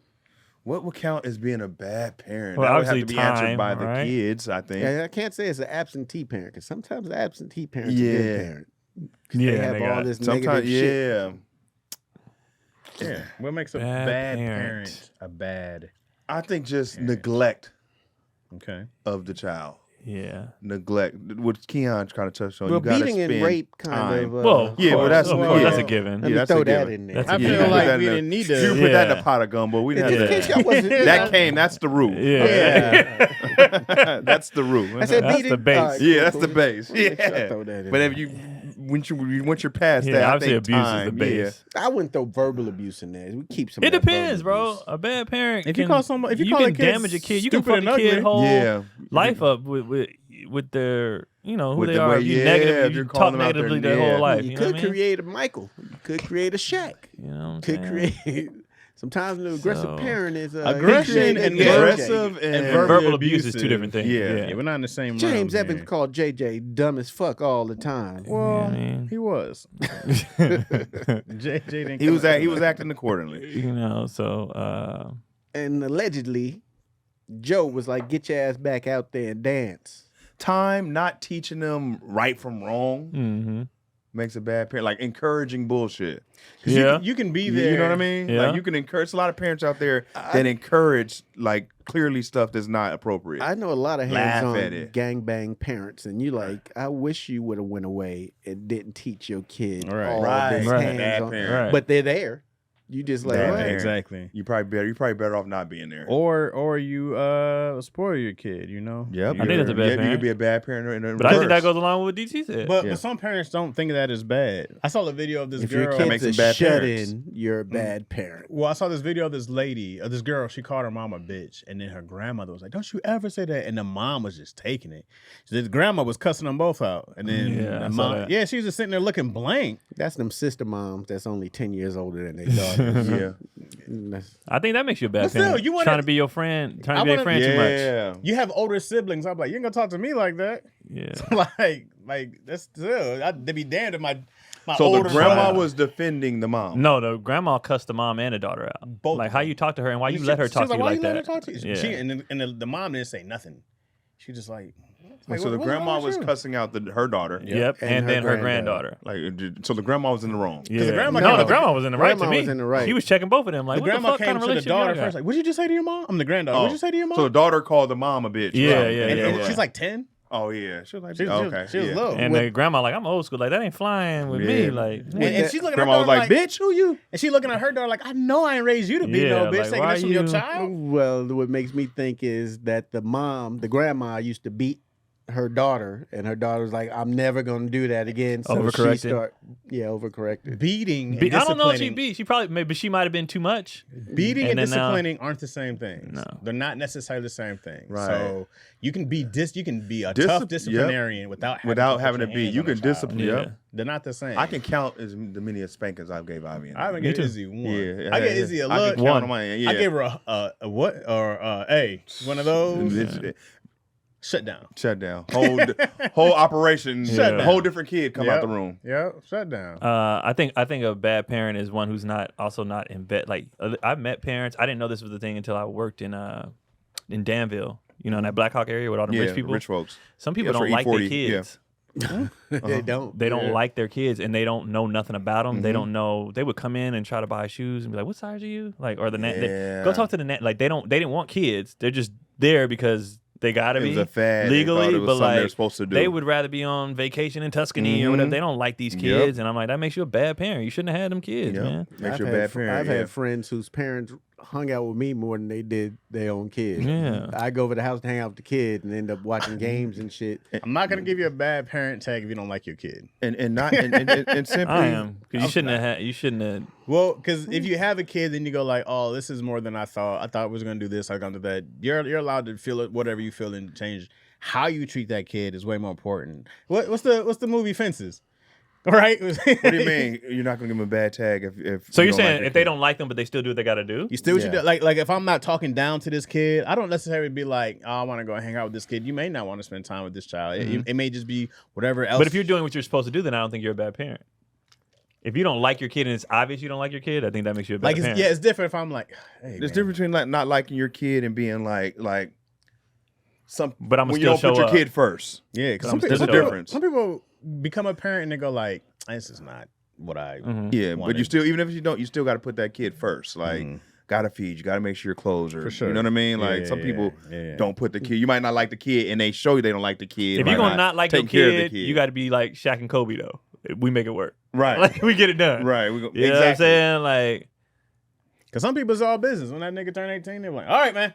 What would count as being a bad parent? Well, that would have to obviously be answered time, by the right? kids, I think. Yeah, I can't say it's an absentee parent because sometimes the absentee parent's a good Yeah. parent. Yeah, They have all this Sometimes, negative shit. yeah. Yeah. What makes a Bad bad parent. parent a bad? I think just neglect Okay. of the child. Yeah. neglect. What Keon kind of touched on. Well, you gotta beating and spend rape kind time. of. Well, Yeah, but that's that's a yeah. given. Let me that's throw a that given. in there. That's a I given. feel put like that we in didn't need You to. put that in Yeah. a pot of gumbo. We In didn't this have case, that. y'all wasn't. That's the root. Yeah. That's the root. I said That's beating. the base. All right, Yeah, cool, that's cool. the base. Make sure I Yeah. throw that in But there. if you once you're past Yeah, that, I obviously think abuse time, is the base. I wouldn't throw verbal abuse in there. We keep some. It of that verbal depends, bro. abuse. A bad parent. If you can- call somebody, if you call can a kid damage a kid, you can stupid fuck a and kid ugly, whole Yeah. life up with their, who With they the are. way- If you yeah, negative, if if you're you calling talk them out there, negatively their yeah. whole life. You You know could what I mean? create a Michael. You could create a Shaq. You know what I'm Could saying? create. Sometimes the aggressive So- parent is Aggression and aggressive and and Verbal abuse is two different things. Yeah. Yeah, we're not in the same room. James here. Evans called JJ dumb as fuck all the time. Well, I mean- he was. JJ didn't. He was come up he with was that. acting accordingly. So And allegedly, Joe was like, "Get your ass back out there and dance." Time not teaching them right from wrong mhm. makes a bad parent. Like encouraging bullshit. 'Cause Yeah. you can be You there. know what I mean? Yeah. Like you can encourage a lot of parents out there that encourage like clearly stuff that's not appropriate. I know a lot of Laugh hands-on at it. gangbang parents, and you like, I wish you would have went away and didn't teach your kid Right. all Right. this Right. Bad hands-on. parent. Right. But they're there. You just like, Bad what? parent. Exactly. You're probably better off not being there. Or you spoil your kid, you know. Yep. I think that's a bad You parent. could be a bad parent. In but I think that reverse. goes along with what DT said. But Yeah. but some parents don't think of that as bad. I saw the video of this If girl. your makes kid's them a bad shut parents. in, you're a bad parent. Well, I saw this video of this lady, this girl. She called her mom a bitch, and then her grandmother was like, "Don't you ever say that?" And the mom was just taking it. So the grandma was cussing them both out, and then Yeah, I the saw mom, that. yeah, she was just sitting there looking blank. That's them sister moms that's only 10 years older than their daughters. Yeah. That's- I think that makes you a bad But still, parent. you wanna- trying to be your friend, trying I to be a wanna- friend too much. Yeah. You have older siblings. I'm like, you ain't gonna talk to me like that. Yeah. like that's still. They'd be damned if my So older the grandma brother- was defending the mom. No, the grandma cussed the mom and the daughter out. Both Like of how them. you talk to her and why you She- let her she talk was to you why like you let that. her talk to you? Yeah. She, and the mom didn't say nothing. She just like. So the what's grandma wrong with was you? cussing out her daughter. Yep. And And, her then her granddaughter. granddaughter. Like, so the grandma was in the wrong. Yeah. the grandma no, came the up- grandma was in the right to grandma me. was in the right. She was checking both of them. Like, The what the grandma fuck came kind of to the relationship daughter y'all got? first. Like, what'd you just say to your mom? I'm the granddaughter. Oh. What'd you say to your mom? So the daughter called the mom a bitch. Yeah, right? yeah, and, yeah, and yeah. she's like 10. Oh yeah. She was like, She was, okay. she was yeah. little. And the grandma like, I'm old school. Like that ain't flying with me. Yeah. Like, And she's looking Grandma at her was daughter like, bitch, who you? And she looking at her daughter like, I know I ain't raised you to be Yeah, no bitch. like, Taking why this from your you- child. Well, what makes me think is that the grandma used to beat her daughter, and her daughter was like, I'm never going to do that again. So Overcorrected. overcorrected. Beating and I don't know if she disciplining. beat. She probably maybe she might have been too much. Beating and then now- disciplining aren't the same things. No. They're not necessarily the same thing. Right. So you can be a Discip- tough disciplinarian without Having to put be. your hands You on can the child. discipline. Yeah. Yep. They're not the same. I can count as the many spankings I gave Ivy. I haven't Me given too. Izzy one. Yeah, I gave Izzy a I look. can count on my hand. Yeah. I gave her a what or a one of those. Shut down. Shut down. Whole operation. Shut Whole down. different kid come Yep. out the room. Yeah, shut down. I think a bad parent is one who's not in bed. Like I've met parents. I didn't know this was the thing until I worked in Danville. You know, in that Black Hawk area with all the Yeah, rich people. rich folks. Some people Yeah, don't for like their E40, yeah. kids. They don't. They don't Yeah. like their kids, and they don't know nothing about them. Mm-hmm. They don't know. They would come in and try to buy shoes and be like, "What size are you?" Like, or the Yeah. go talk to the net. Like, they didn't want kids. They're just there because they gotta It be was a fad. They legally, thought it was but something they were like supposed to do. they would rather be on vacation in Tuscany or whatever. Mhm. They don't like these Yep. kids, and I'm like, that makes you a bad parent. You shouldn't have had them kids, Yep. man. Makes I've you a had bad parent. I've yeah. had friends whose parents hung out with me more than they did their own kids. Yeah. I go over the house to hang out with the kid and end up watching games and shit. I'm not gonna give you a bad parent tag if you don't like your kid. and simply. I am because you shouldn't have. You shouldn't have. Well, because if you have a kid, then you go like, "Oh, this is more than I thought. I thought I was gonna do this. I was gonna do that." You're allowed to feel it, whatever you feel, and change. How you treat that kid is way more important. What's the movie Fences? Right? What do you mean you're not going to give them a bad tag if? So you you're don't saying like their if they kid? don't like them, but they still do what they got to do? You still what you Yeah. do. Like if I'm not talking down to this kid, I don't necessarily be like, "Oh, I want to go hang out with this kid." You may not want to spend time with this child. It may just be whatever else. But if you're doing what you're supposed to do, then I don't think you're a bad parent. If you don't like your kid and it's obvious you don't like your kid, I think that makes you a bad like, parent. it's different if I'm like, "Hey, There's man, difference between like not liking your kid and being like some. But I'ma when still you don't put show your up. kid first. yeah." Because I'm some, still some show people, up. difference. some people become a parent and they go like, "This is not what I." Mhm. Yeah, but wanted. you still even if you don't, you still got to put that kid first. Like gotta feed you, gotta make sure your clothes are. For sure. You know what I mean? Like some people don't put the kid. You might not like the kid, and they show you they don't like the kid. If you're gonna not like your taking care of the kid, you got to be like Shaq and Kobe though. We make it work. Right. Like we get it done. Right. You know what I'm saying? Like, because some people it's all business. When that nigga turn 18, they're like, all right, man.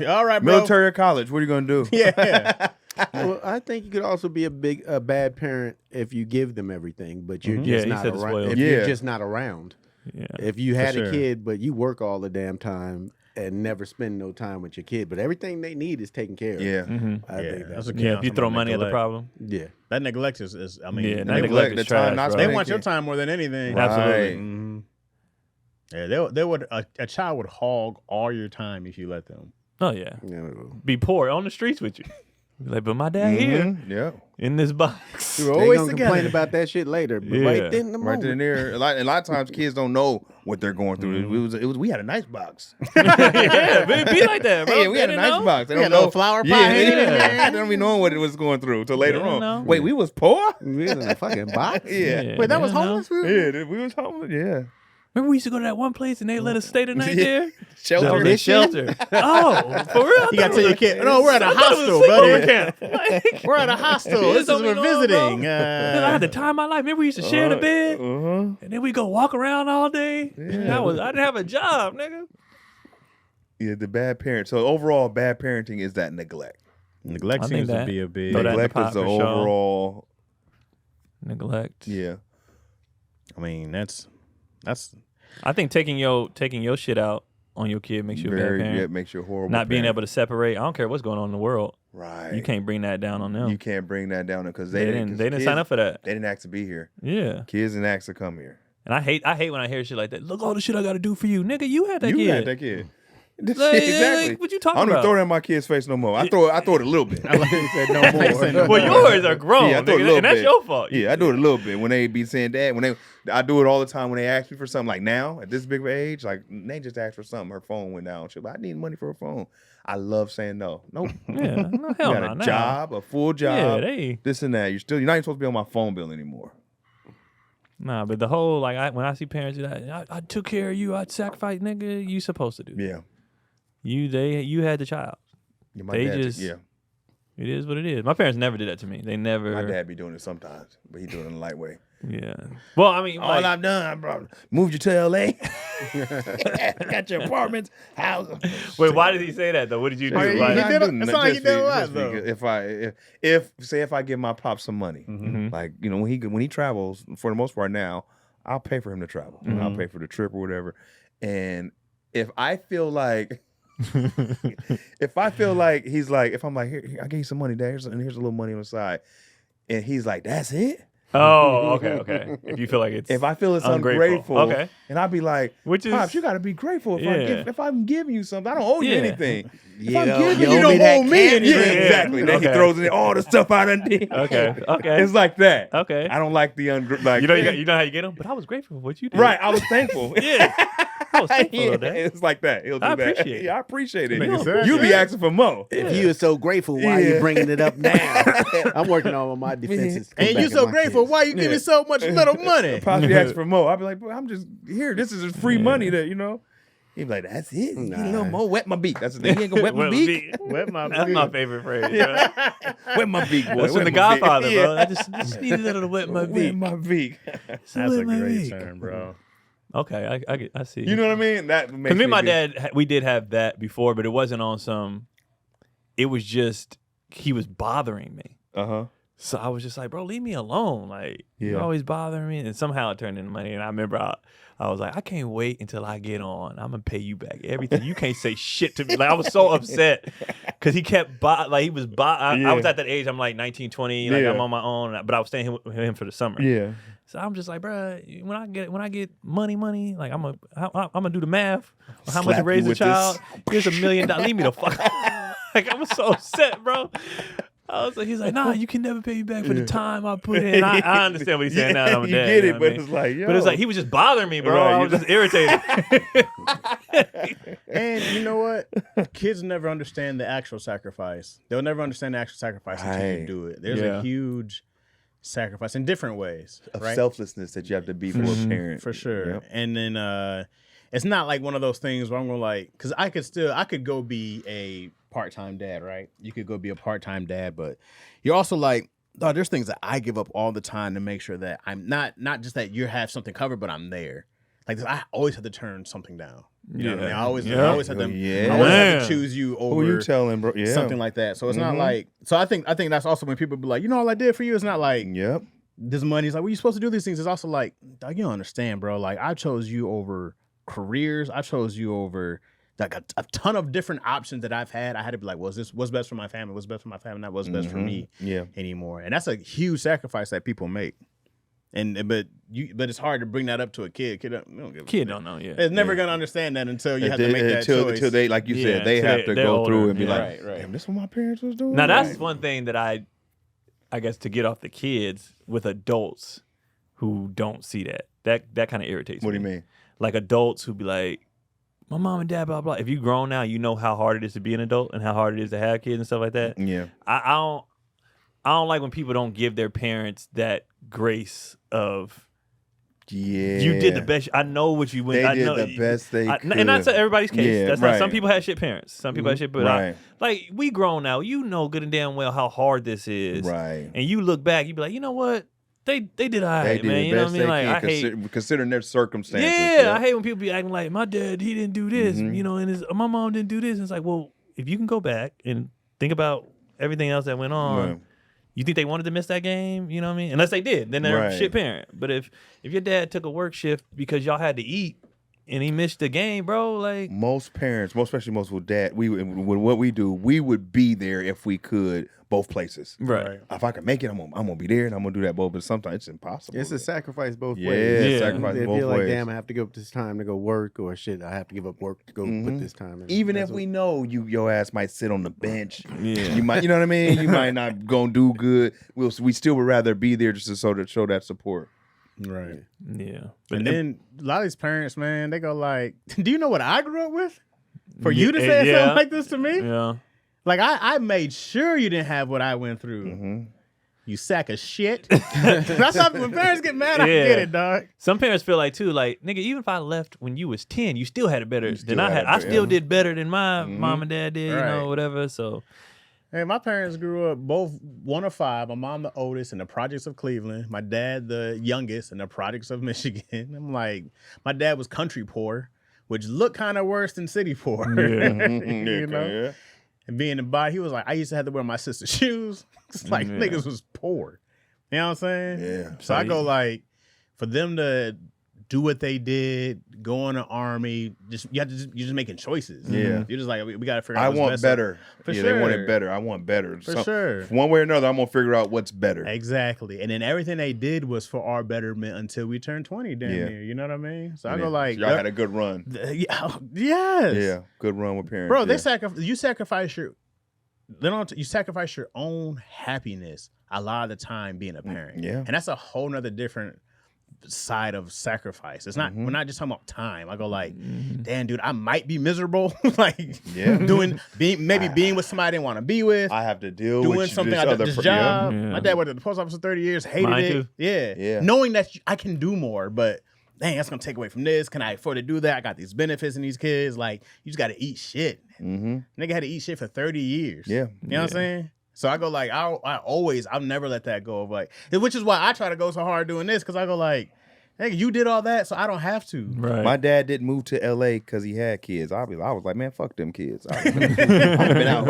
All right, bro. Military or college, what are you gonna do? Yeah. Well, I think you could also be a bad parent if you give them everything, but you're just not around. If you're just not around. yeah. If you had sure. a kid, but you work all the damn time and never spend no time with your kid, but everything they need is taken care of. Yeah. I think that's what Yeah, Keon if you talking throw about, money at the neglect. problem. yeah. That neglect is I mean, Yeah, they, that neglect the is time trash, not bro. they spent want your kid. time more than anything. Right. Absolutely. Mhm. Yeah, they would a child would hog all your time if you let them. Oh yeah. No. Be poor on the streets with you. Be like, but my dad here Mhm. Yeah. in this box. They always gonna together. complain about that shit later, but Yeah. right then in the Right moment. then and there. A lot of times kids don't know what they're going through. We had a nice box. Yeah, but it be like that, bro. Hey, we had They a didn't nice know. box. They We don't had a little know. flower pie Yeah, hanging in there. They don't be knowing what it was going through till later They on. don't know. Wait, we was poor? We was in a fucking box. Yeah. Wait, that they was didn't know. homeless? Yeah, we was homeless. Yeah. Remember we used to go to that one place and they let us stay the night Yeah. there? That Shelter. was a shelter. Oh, for real? You gotta tell your kid, no, we're at a I thought it was hostel, a buddy. sleepover camp. We're at a hostel. You This just is don't be we're knowing, visiting. Bro. I had the time of my life. Remember we used to share the bed? Uh-huh. And then we go walk around all day. Yeah. I didn't have a job, nigga. Yeah, the bad parent. So overall, bad parenting is that neglect. Neglect I think seems to that. be a big. Throw that in the Neglect pot is the for sure. overall. Neglect. Yeah. I mean, that's I think taking your shit out on your kid makes you a bad Very, parent. yeah, makes you a horrible. Not being parent. able to separate. I don't care what's going on in the world. Right. You can't bring that down on them. You can't bring that down because They didn't sign up for that. They didn't ask to be here. Yeah. Kids didn't ask to come here. And I hate when I hear shit like that. Look all the shit I got to do for you, nigga. You had that You kid. had that kid. Like, exactly. like, what you I talking don't even about? throw that in my kid's face no more. I throw it a little bit. I like he said no more. Well, yours are grown, Yeah, I throw it a nigga, little and that's bit. your fault. Yeah, I do it a little bit when they be saying that. I do it all the time when they ask me for something. Like now, at this big of age, like they just asked for something. Her phone went down. She's like, I need money for a phone. I love saying no. Nope. Yeah, no, You hell got no. a no. job, a full Yeah, job, they. this and that. You're not even supposed to be on my phone bill anymore. Nah, but the whole like when I see parents do that, I took care of you. I'd sacrifice, nigga. You supposed to do that. Yeah. You had the child. Yeah, my They dad just- yeah. It is what it is. My parents never did that to me. They never. My dad be doing it sometimes, but he do it in a light way. Yeah. Well, I mean, All like, I've done, bro, moved you to LA. Got your apartments, house. wait, why did he say that though? What did you do? Oh, yeah, Like- he did it. Just It's not like he did a lot, just though. If I give my pop some money, Mhm. like when he travels, for the most part now, I'll pay for him to travel. Mm-hmm. I'll pay for the trip or whatever. And if I feel like he's like, if I'm like, here I gave you some money, Dad, here's a little money on the side, and he's like, that's it. Oh, okay. If you feel like it's If I feel it's ungrateful. ungrateful, Okay. and I'll be like, Which is- Pops, you got to be grateful Yeah. if I'm giving you something. I don't owe you Yeah. anything. If You I'm know, giving you you owe don't me that owe me candy. anything. Yeah. Exactly. Then he Okay. throws in all the stuff I done did. Okay. It's like that. Okay. I don't like the like. You know how you get them? But I was grateful for what you did. Right. I was thankful. Yeah. I was thankful Yeah, of that. it's like that. He'll do I that. appreciate it. Yeah, I appreciate it. Nigga said You be that. asking for more. If you are so grateful, why are you Yeah. bringing it up now? I'm working on my defenses. And you so grateful. Why you giving so much little money? Pops be asking for more. I'll be like, I'm just here. This is just free money that, He'd be like, that's it. Get a little more. Wet my beak. That's the thing. He ain't gonna wet my beak. Wet my That's beak. my favorite phrase. Yeah. Wet my beak, boy. That's from Wet The my Godfather, beak. bro. I just need a little to wet my Wet beak. my beak. That's a great term, bro. Okay, I see. You know what I mean? That makes Because me and my be- dad, we did have that before, but it wasn't on some. It was just he was bothering me, Uh-huh. so I was just like, "Bro, leave me alone!" Like you're Yeah. always bothering me, and somehow it turned into money. And I remember I was like, "I can't wait until I get on. I'm gonna pay you back everything. You can't say shit to me." Like I was so upset because he kept I was at that age. I'm like 19, 20. Like Yeah. I'm on my own, but I was staying with him for the summer. Yeah. So I'm just like, bro, when I get money, like I'm gonna do the math. How much Slap to raise you a with child? Here's $1 million. Leave me the fuck. Like I was so upset, bro. I was like, he's like, nah, you can never pay me back for the time I put in. I understand what he's saying now. I'm a You dad, get you it, know but what I mean? it's like, yo. But it's like he was just bothering me, bro. Right, I was just irritated. And you know what? Kids never understand the actual sacrifice. They'll never understand the actual sacrifice until you Right. do it. There's Yeah. a huge sacrifice in different ways, of right? selflessness that you have to be for a parent. For sure. Yep. And then it's not like one of those things where I'm gonna like, because I could go be a part-time dad, right? You could go be a part-time dad, but you're also like, oh, there's things that I give up all the time to make sure that I'm not just that you have something covered, but I'm there. Like I always have to turn something down. You know what I mean? I always have to, I always have to choose you over Who you telling, bro? Yeah. something like that. So it's not like, so I think that's also when people be like, you know, all I did for you is not like, Yep. this money's like, well, you supposed to do these things. It's also like, dog, you don't understand, bro. Like I chose you over careers. I chose you over like a ton of different options that I've had. I had to be like, well, is this what's best for my family? What's best for my family? Not what's best for me anymore. And that's a huge sacrifice that people make. But it's hard to bring that up to a kid. Kid don't know. Yeah, it's never gonna understand that until you have to make that choice. Until they, like you said, they have to go through and be like, right. damn, this is what my parents was doing. Now that's one thing that I guess to get off the kids with adults who don't see that kind of irritates me. What do you mean? Like adults who be like, my mom and dad, blah blah. If you grown now, you know how hard it is to be an adult and how hard it is to have kids and stuff like that. Yeah, I don't like when people don't give their parents that grace of. Yeah, you did the best. I know what you went. They I did know, the best they could. And not to everybody's case. Yeah, That's right. not. Some people had shit parents. Some people had shit, but right. like we grown now. You know good and damn well how hard this is. Right. And you look back, you be like, you know what? They did all right, man. You know what I mean? Like I hate considering their circumstances. Yeah, I hate when people be acting like my dad, he didn't do this, you know, and my mom didn't do this. And it's like, well, if you can go back and think about everything else that went on. Right. You think they wanted to miss that game? You know what I mean? Unless they did, then they're a shit parent. But if your dad took a work shift because y'all had to eat and he missed the game, bro, like most parents, especially most with dad, with what we do, we would be there if we could, both places. Right. If I can make it, I'm gonna be there and I'm gonna do that both. But sometimes it's impossible. It's a sacrifice both yeah, ways. sacrifice If both you're like, ways. damn, I have to give up this time to go work, or shit, I have to give up work to go put this time in. Even if we know your ass might sit on the bench, Yeah. you might, you know what I mean. You might not gonna do good. We still would rather be there just to show that support. Right. Yeah. And then a lot of these parents, man, they go like, do you know what I grew up with? For you to say something like this to me? Yeah. Like, I made sure you didn't have what I went through. You sack of shit. That's how when parents get mad, I get it, dog. Some parents feel like, too, like, nigga, even if I left when you was 10, you still had it better than I had. I still did better than my mom and dad did, you know, whatever, so. Hey, my parents grew up both one of five. My mom the oldest in the projects of Cleveland. My dad the youngest in the projects of Michigan. I'm like, my dad was country poor, which looked kind of worse than city poor. Yeah. You know? Yeah. And being in the body, he was like, I used to have to wear my sister's shoes. It's like niggas was poor. You know what I'm saying? Yeah. So I go like, for them to do what they did, go in the army, you're just making choices. Yeah. You're just like, we got to figure out I what's want best. better. For yeah, sure. They wanted better. I want better. For sure. One way or another, I'm gonna figure out what's better. Exactly. And then everything they did was for our betterment until we turned 20 damn near. You know what I mean? So I go like, y'all had a good run. Yes. Yeah, good run with parents. Bro, yeah. you sacrifice your own happiness a lot of the time being a parent. Yeah. And that's a whole nother different side of sacrifice. It's not we're not just talking about time. I go like, damn dude, I might be miserable. Like being with somebody I didn't want to be with. I have to deal doing with something this job. Yeah. My dad worked at the post office for 30 years, hated Mine it. too. Yeah. Knowing that I can do more, but dang, that's gonna take away from this. Can I afford to do that? I got these benefits in these kids. Like, you just gotta eat shit. Nigga had to eat shit for 30 years. Yeah. You know what I'm saying? So I go like, I'll never let that go of like, which is why I try to go so hard doing this, because I go like, hey, you did all that, so I don't have to. Right. My dad didn't move to LA because he had kids. I was like, man, fuck them kids. I've been out.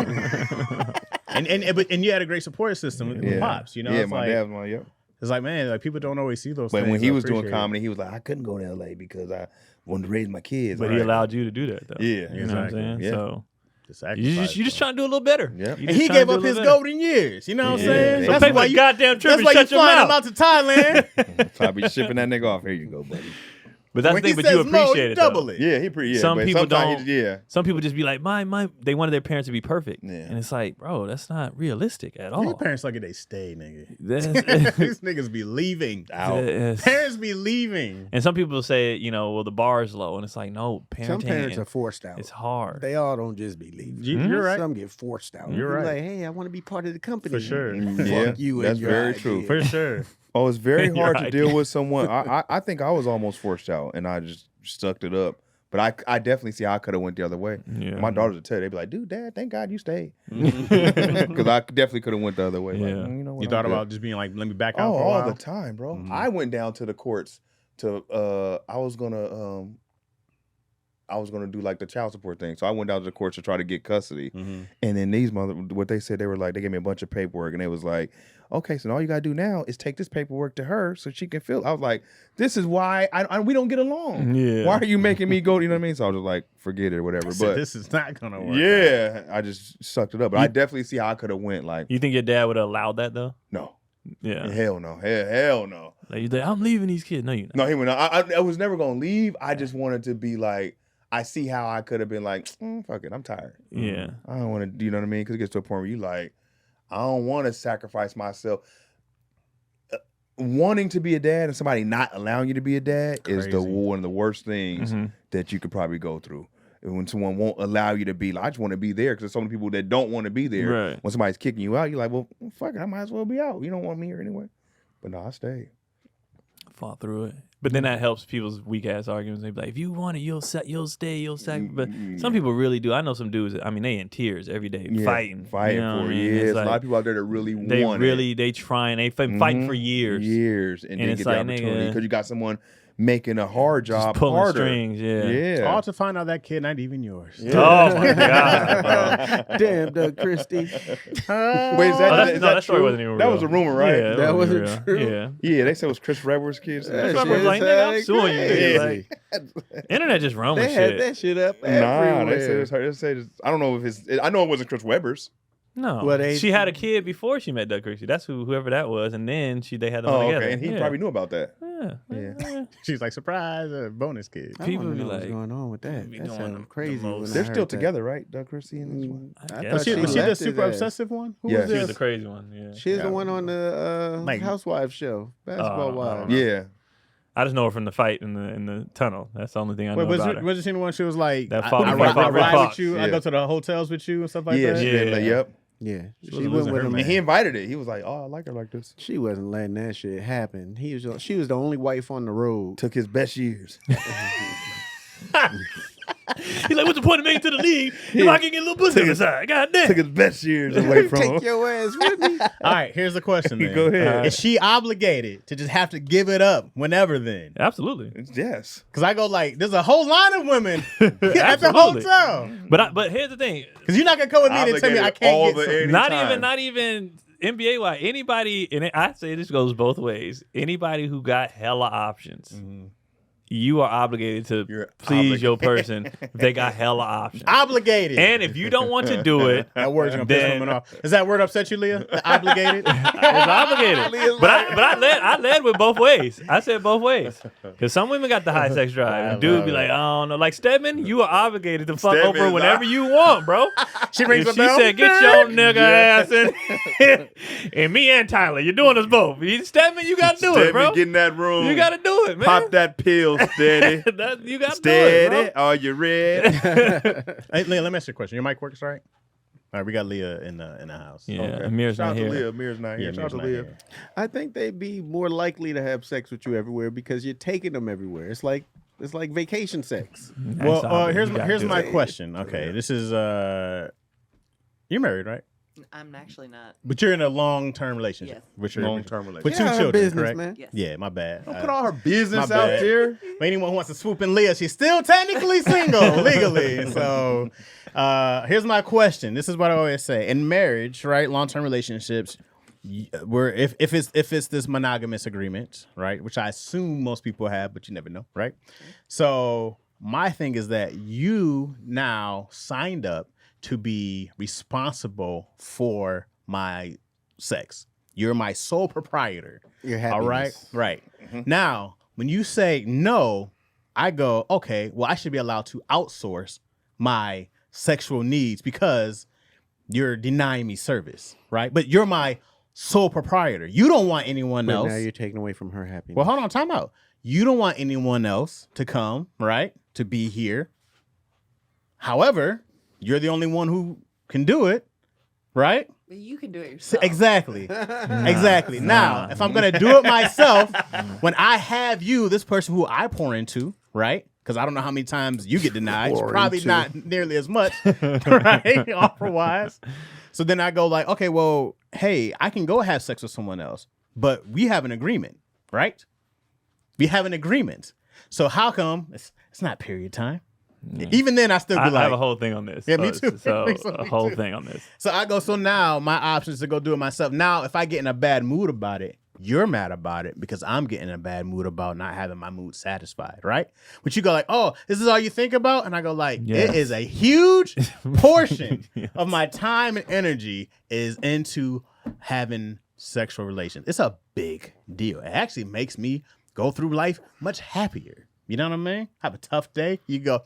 And you had a great support system with Pops, you know? Yeah, it's my like, dad was my, yep. It's like, man, like people don't always see those But things. when he I was doing appreciate it. comedy, he was like, I couldn't go to LA because I wanted to raise my kids. But he allowed you to do that, though. Yeah, You know what I'm saying? Yeah. So The you sacrifice, just trying to do a little better. Yeah. You And just he trying to gave do a up his little better. golden years. You know what I'm Yeah. saying? So pay for the goddamn trip That's and why you shut your flying him mouth. out to Thailand. So I be shipping that nigga off. Here you go, buddy. But that's When the he thing, but you says no, appreciate you it, double though. it. Yeah, Some but people sometimes don't. Some people just be like, they wanted their parents to be perfect. Yeah. And it's like, bro, that's not realistic at all. Your parents lucky they stay, nigga. That's- These niggas be leaving. that's- Parents be leaving. and some people say, well, the bar is low. And it's like, no, parenting. Some parents are forced out. It's hard. They all don't just be leaving. You're right. Some get forced out. You're Be right. Like, hey, I want to be part of the company. For sure. Yeah, Fuck you. that's and your very idea. true. For sure. Oh, it's very Your hard to deal idea. with someone. I think I was almost forced out, and I just stuck it up. But I definitely see how I could have went the other way. Yeah. My daughters would tell you, they'd be like, dude, Dad, thank God you stayed. Because I definitely could have went the other way. Like, Yeah. you know what, You I'm thought good. about just being like, let me back out Oh, for a all while? the time, bro. Mhm. I went down to the courts to I was gonna do like the child support thing. So I went down to the courts to try to get custody. Mhm. And then what they said, they were like, they gave me a bunch of paperwork and they was like, okay, so all you gotta do now is take this paperwork to her so she can fill. I was like, this is why we don't get along. Yeah. Why are you making me go? You know what I mean? So I was just like, forget it or whatever. So But this is not gonna work. yeah, I just sucked it up. But I definitely see how I could have went like, You think your dad would have allowed that though? no, Yeah. hell no, hell no. Like, you think, I'm leaving these kids. No, you're not. No, he went. I was never gonna leave. I just wanted to be like. I see how I could have been like, fuck it, I'm tired. Yeah. I don't want to. You know what I mean? Because it gets to a point where you like, I don't want to sacrifice myself. Wanting to be a dad and somebody not allowing you to be a dad is Crazy. one of the worst things Mhm. that you could probably go through. And when someone won't allow you to be, like, I just want to be there because there's so many people that don't want to be there. Right. When somebody's kicking you out, you're like, well, fuck it, I might as well be out. You don't want me here anyway. But no, I stayed. Fought through it. But then that helps people's weak ass arguments. They be like, if you want it, you'll stay, you'll sacrifice. But some people really do. I know some dudes. I mean, they in tears every day fighting you know for it. what I mean? There's a lot of people out there that really want it. They trying. They fighting for years. And And then it's get the like, opportunity nigga, because you got someone making a hard job Just pulling harder. strings. Yeah. Yeah. All to find out that kid not even yours. Oh my god, bro. Damn, Doug Christie. Wait, is that, that story true? wasn't even That real. was a rumor, right? Yeah, That it wasn't real. true? Yeah. Yeah, they said it was Chris Redwood's kids. That That's why I was shit like, nigga, I'm is suing you. crazy. Like, internet just run with They had shit. that shit up Nah, everywhere. they said it's her. They said I don't know if it's. I know it wasn't Chris Webber's. No, Well, she had a kid before she met Doug Christie. That's whoever that was, and then they had them Oh, together. okay, and he Yeah. probably knew about that. Yeah. Yeah. She's like, surprise, bonus kid. I people wanna be know what's like, going on with that. be That doing sounds the crazy. most- when I They're heard still that. together, right? Doug Christie and this one. I I guess thought Was so. she the left super his ass. obsessive one? Who Yes. was She was this? the crazy one. Yeah. She's Yeah. the one on the Like- Housewives show, Basketball I Wives. don't know. Yeah. I just know her from the fight in the tunnel. That's the only thing I know Wait, about her. was she the one she was like, That I, Fox- I, Fox- ride Fox. with you, I Yeah. go to the hotels with you and stuff like Yeah, that? she did, like, yep. Yeah, she wasn't went losing with her him. man. And he invited it. He was like, "Oh, I like her like this." She wasn't letting that shit happen. She was the only wife on the road. Took his best years. He's like, what's the point of making it to the league if I can get a little pussy on the side? God damn. Took his best years away from him. Take your ass with me. All right, here's the question then. Go ahead. Is she obligated to just have to give it up whenever then? Absolutely. Yes. Because I go like, there's a whole line of women at the Absolutely. hotel. But here's the thing. Because you're not going to come with me and tell me I can't get some. Not even NBA wise. Anybody, and I say this goes both ways. Anybody who got hella options, you are obligated to You're please your person if they got hella options. Obligated. And if you don't want to do it, that word's going to piss then women off. Does that word upset you, Leah? Obligated? it's obligated. But I led with both ways. I said both ways. Because some women got the high sex drive. And dude be like, I don't know. Like Stedman, you are obligated to fuck Stedman Oprah is whenever you want, bro. She rings If the she bell. said, get your nigga ass in. And me and Tyler, you're doing us both. Stedman, you got to do it, bro. Get in that room. You got to do it, man. Pop that pill, steady. You got to do Steady. it, Are you ready? Hey, Leah, let me ask you a question. Your mic works, right? All right, we got Leah in the house. bro. Yeah, Okay. Amir's Shout not out to here. Leah. Amir's not here. Yeah, Shout out Amir's to not Leah. here. I think they'd be more likely to have sex with you everywhere because you're taking them everywhere. It's like vacation sex. Well, That's here's you gotta here's do my it. question. Okay, this is you're married, right? I'm actually not. But you're in a long-term relationship. Yes. With your Long-term with relationship. two Yeah, her children, business, correct? man. Yes. Yeah, my bad. Don't put all her business my out bad. there. For anyone who wants to swoop in Leah, she's still technically single legally. So here's my question. This is what I always say. In marriage, right, long-term relationships, where if it's this monogamous agreement, right, which I assume most people have, but you never know, right? So my thing is that you now signed up to be responsible for my sex. You're my sole proprietor. Your All right? happiness. Right. Now, when you say no, I go, okay, well, I should be allowed to outsource my sexual needs because you're denying me service, right? But you're my sole proprietor. You don't want anyone But else. now you're taking away from her happiness. Well, hold on, time out. You don't want anyone else to come, right? To be here. However, you're the only one who can do it, right? But you can do it So- yourself. exactly. Exactly. Now, if I'm going to do it myself, when I have you, this person who I pour into, right? because I don't know how many times you get denied. It's Or probably into. not nearly as much, right? Offer wise. So then I go like, okay, well, hey, I can go have sex with someone else, but we have an agreement, right? We have an agreement. So how come it's not period time? Even then, I still be I like, have a whole thing on this. Yeah, me too. So Me too, a me whole too. thing on this. so I go, so now my option is to go do it myself. Now, if I get in a bad mood about it, you're mad about it because I'm getting in a bad mood about not having my mood satisfied, right? But you go like, oh, this is all you think about? And I go like, Yes. it is a huge portion of my time and energy is into having sexual relations. It's a big deal. It actually makes me go through life much happier. You know what I mean? Have a tough day. You go.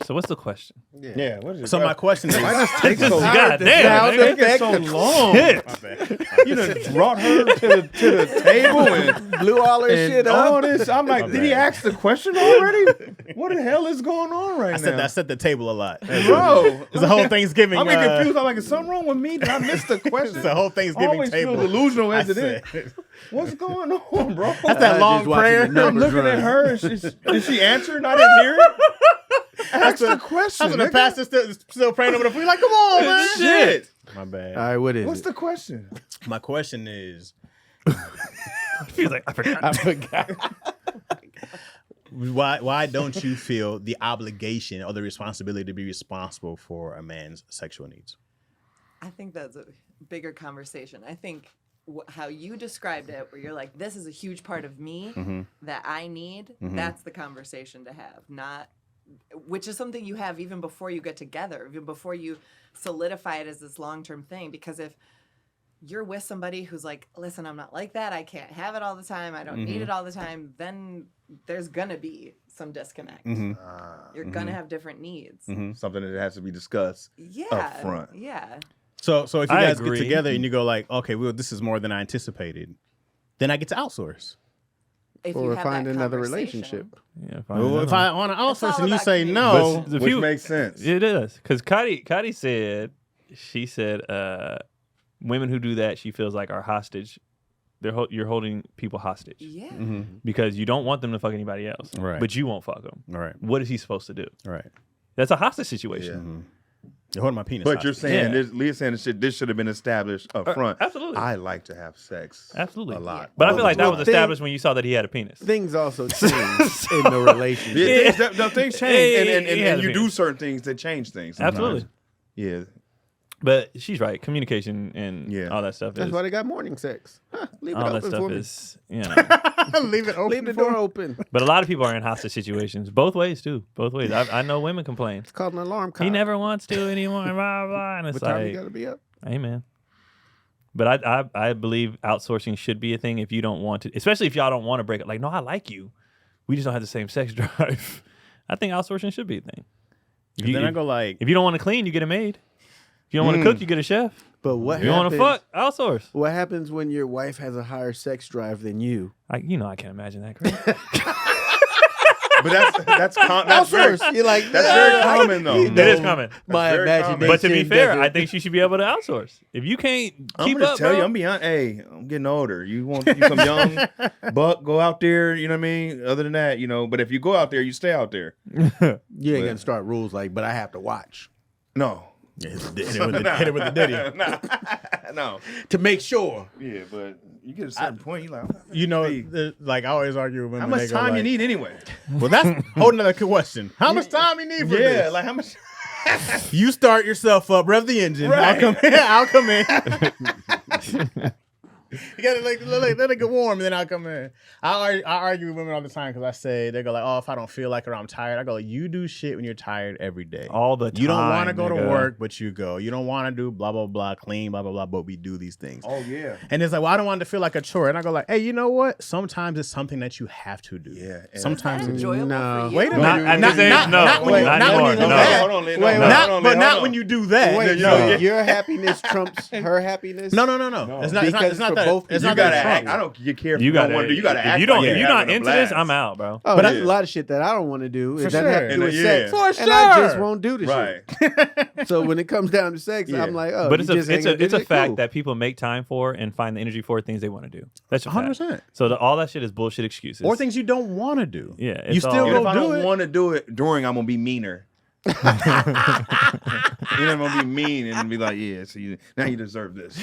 So what's the question? Yeah. What is it? So my question is, Why does it take so God damn, Sound nigga. effects so long. You done brought her to the table and Blew all her and shit all up. this. I'm like, My did he bad. ask the question already? What the hell is going on right now? I set the table a lot. Bro, It's the whole Thanksgiving. I'm getting confused. I'm like, is something wrong with me? Did I miss the question? It's the whole I Thanksgiving always table. feel delusional I as it is. said- What's going on, bro? That's that I long just watching prayer. the I'm numbers looking at run. her. Did she answer and I didn't hear it? Ask the question. That's when the nigga. pastor's still praying over the food. Like, come on, man. Shit. My bad. All right, what is What's it? the question? My question is, He's like, I forgot. I forgot. why don't you feel the obligation or the responsibility to be responsible for a man's sexual needs? I think that's a bigger conversation. I think how you described it, where you're like, this is a huge part of me that I need, that's the conversation to have, not, which is something you have even before you get together, even before you solidify it as this long-term thing. Because if you're with somebody who's like, listen, I'm not like that, I can't have it all the time, I don't need it all the time, then there's gonna be some disconnect. You're gonna have different needs. Something that has to be discussed Yeah. up front. Yeah. So if you I guys agree. get together and you go like, okay, well, this is more than I anticipated, then I get to outsource. If Or you have find that another conversation. relationship. Yeah, Well, if I want to It's all outsource and you about say communication. no, But the Which few- makes sense. It is because Cotty said, she said, women who do that, she feels like are hostage. You're holding people hostage Yeah. because you don't want them to fuck anybody else, Right. but you won't fuck them. all right, What is he supposed to do? all right. That's a hostage situation. You're holding my penis. But you're hostage. saying, Yeah. Leah's saying this should have been established up front. absolutely. I like to have sex. Absolutely. A lot. But I feel like that Well, was thing- established when you saw that he had a penis. Things also change in the relationship. Yeah, things change, Yeah, and yeah, you yeah. do certain things that change things. Sometimes. Absolutely. Yeah. But she's right. Communication and Yeah. all that stuff That's is why they got morning sex. Huh, leave it all that open stuff for me. is, you know. Leave it open. Leave the door open. But a lot of people are in hostage situations, both ways too. Both ways. I know women complain. It's called an alarm clock. He never wants to anymore. Blah blah. And it's What time you like, gotta be up? amen. But I believe outsourcing should be a thing if you don't want to, especially if y'all don't want to break up. Like, no, I like you. We just don't have the same sex drive. I think outsourcing should be a thing. If And then I go like, if you don't want to clean, you get a maid. If you don't want to cook, you get a chef. But what If you want to happens? fuck, outsource. What happens when your wife has a higher sex drive than you? I can't imagine that. Chris. But that's very, Outsource. You're like that's very common though. you That is know, common. My very common. imagination. But to be fair, doesn't- I think she should be able to outsource. If you can't I'm keep gonna up, tell bro, you, I'm beyond. Hey, I'm getting older. You want you some young buck? Go out there. You know what I mean. Other than that, But if you go out there, you stay out there. you ain't gonna start rules like, but I have to watch No, hit it with the ditty. no. to make sure. Yeah, but you get a certain point. You like, You know, Hey. like I always argue with women. how they much go time you like, need anyway? Well, that's a whole nother question. How much time you need for Yeah, this? like how much? You start yourself up, rev the engine. Right. I'll come in. You gotta let it get warm, and then I'll come in. I argue with women all the time because I say they go like, "Oh, if I don't feel like it or I'm tired," I go, "You do shit when you're tired every day. all the time. You don't want to go to nigga. work, but you go. You don't want to do blah blah blah, clean blah blah blah, but we do these things." Oh yeah. And it's like, well, I don't want it to feel like a chore. And I go like, hey, you know what? Sometimes it's something that you have to do. Yeah, and- Sometimes That's it's enjoyable No. for you. Wait a Not minute. at this age, no. not when you, Not not when you anymore, do no. that. Hold on, Lynn, Wait, no, wait, hold on, But Lynn, not hold when on. you do that. Wait, no, so yeah. your happiness trumps her happiness? No. It's not Because that. that- both. it's You not gotta that act. strong. I don't. You care if You you don't gotta. want to do. You gotta act. If you don't, like if you're you're not having a into this, blast. I'm out, bro. Oh, that's Yeah. a lot of shit that I don't want to do. For It doesn't have sure. to do with And, sex. yeah. For And I just sure. won't do the Right. shit. So when it comes down to sex, Yeah. I'm like, oh, But you it's a just ain't gonna do it's a that? fact Cool. that people make time for and find the energy for things they want to do. That's a fact. 100%. So all that shit is bullshit excuses. Or things you don't want to do. Yeah, You it's still all- Even if go I do don't it. want to do it during, I'm gonna be meaner. I'm gonna be mean and be like, yeah, so now you deserve this.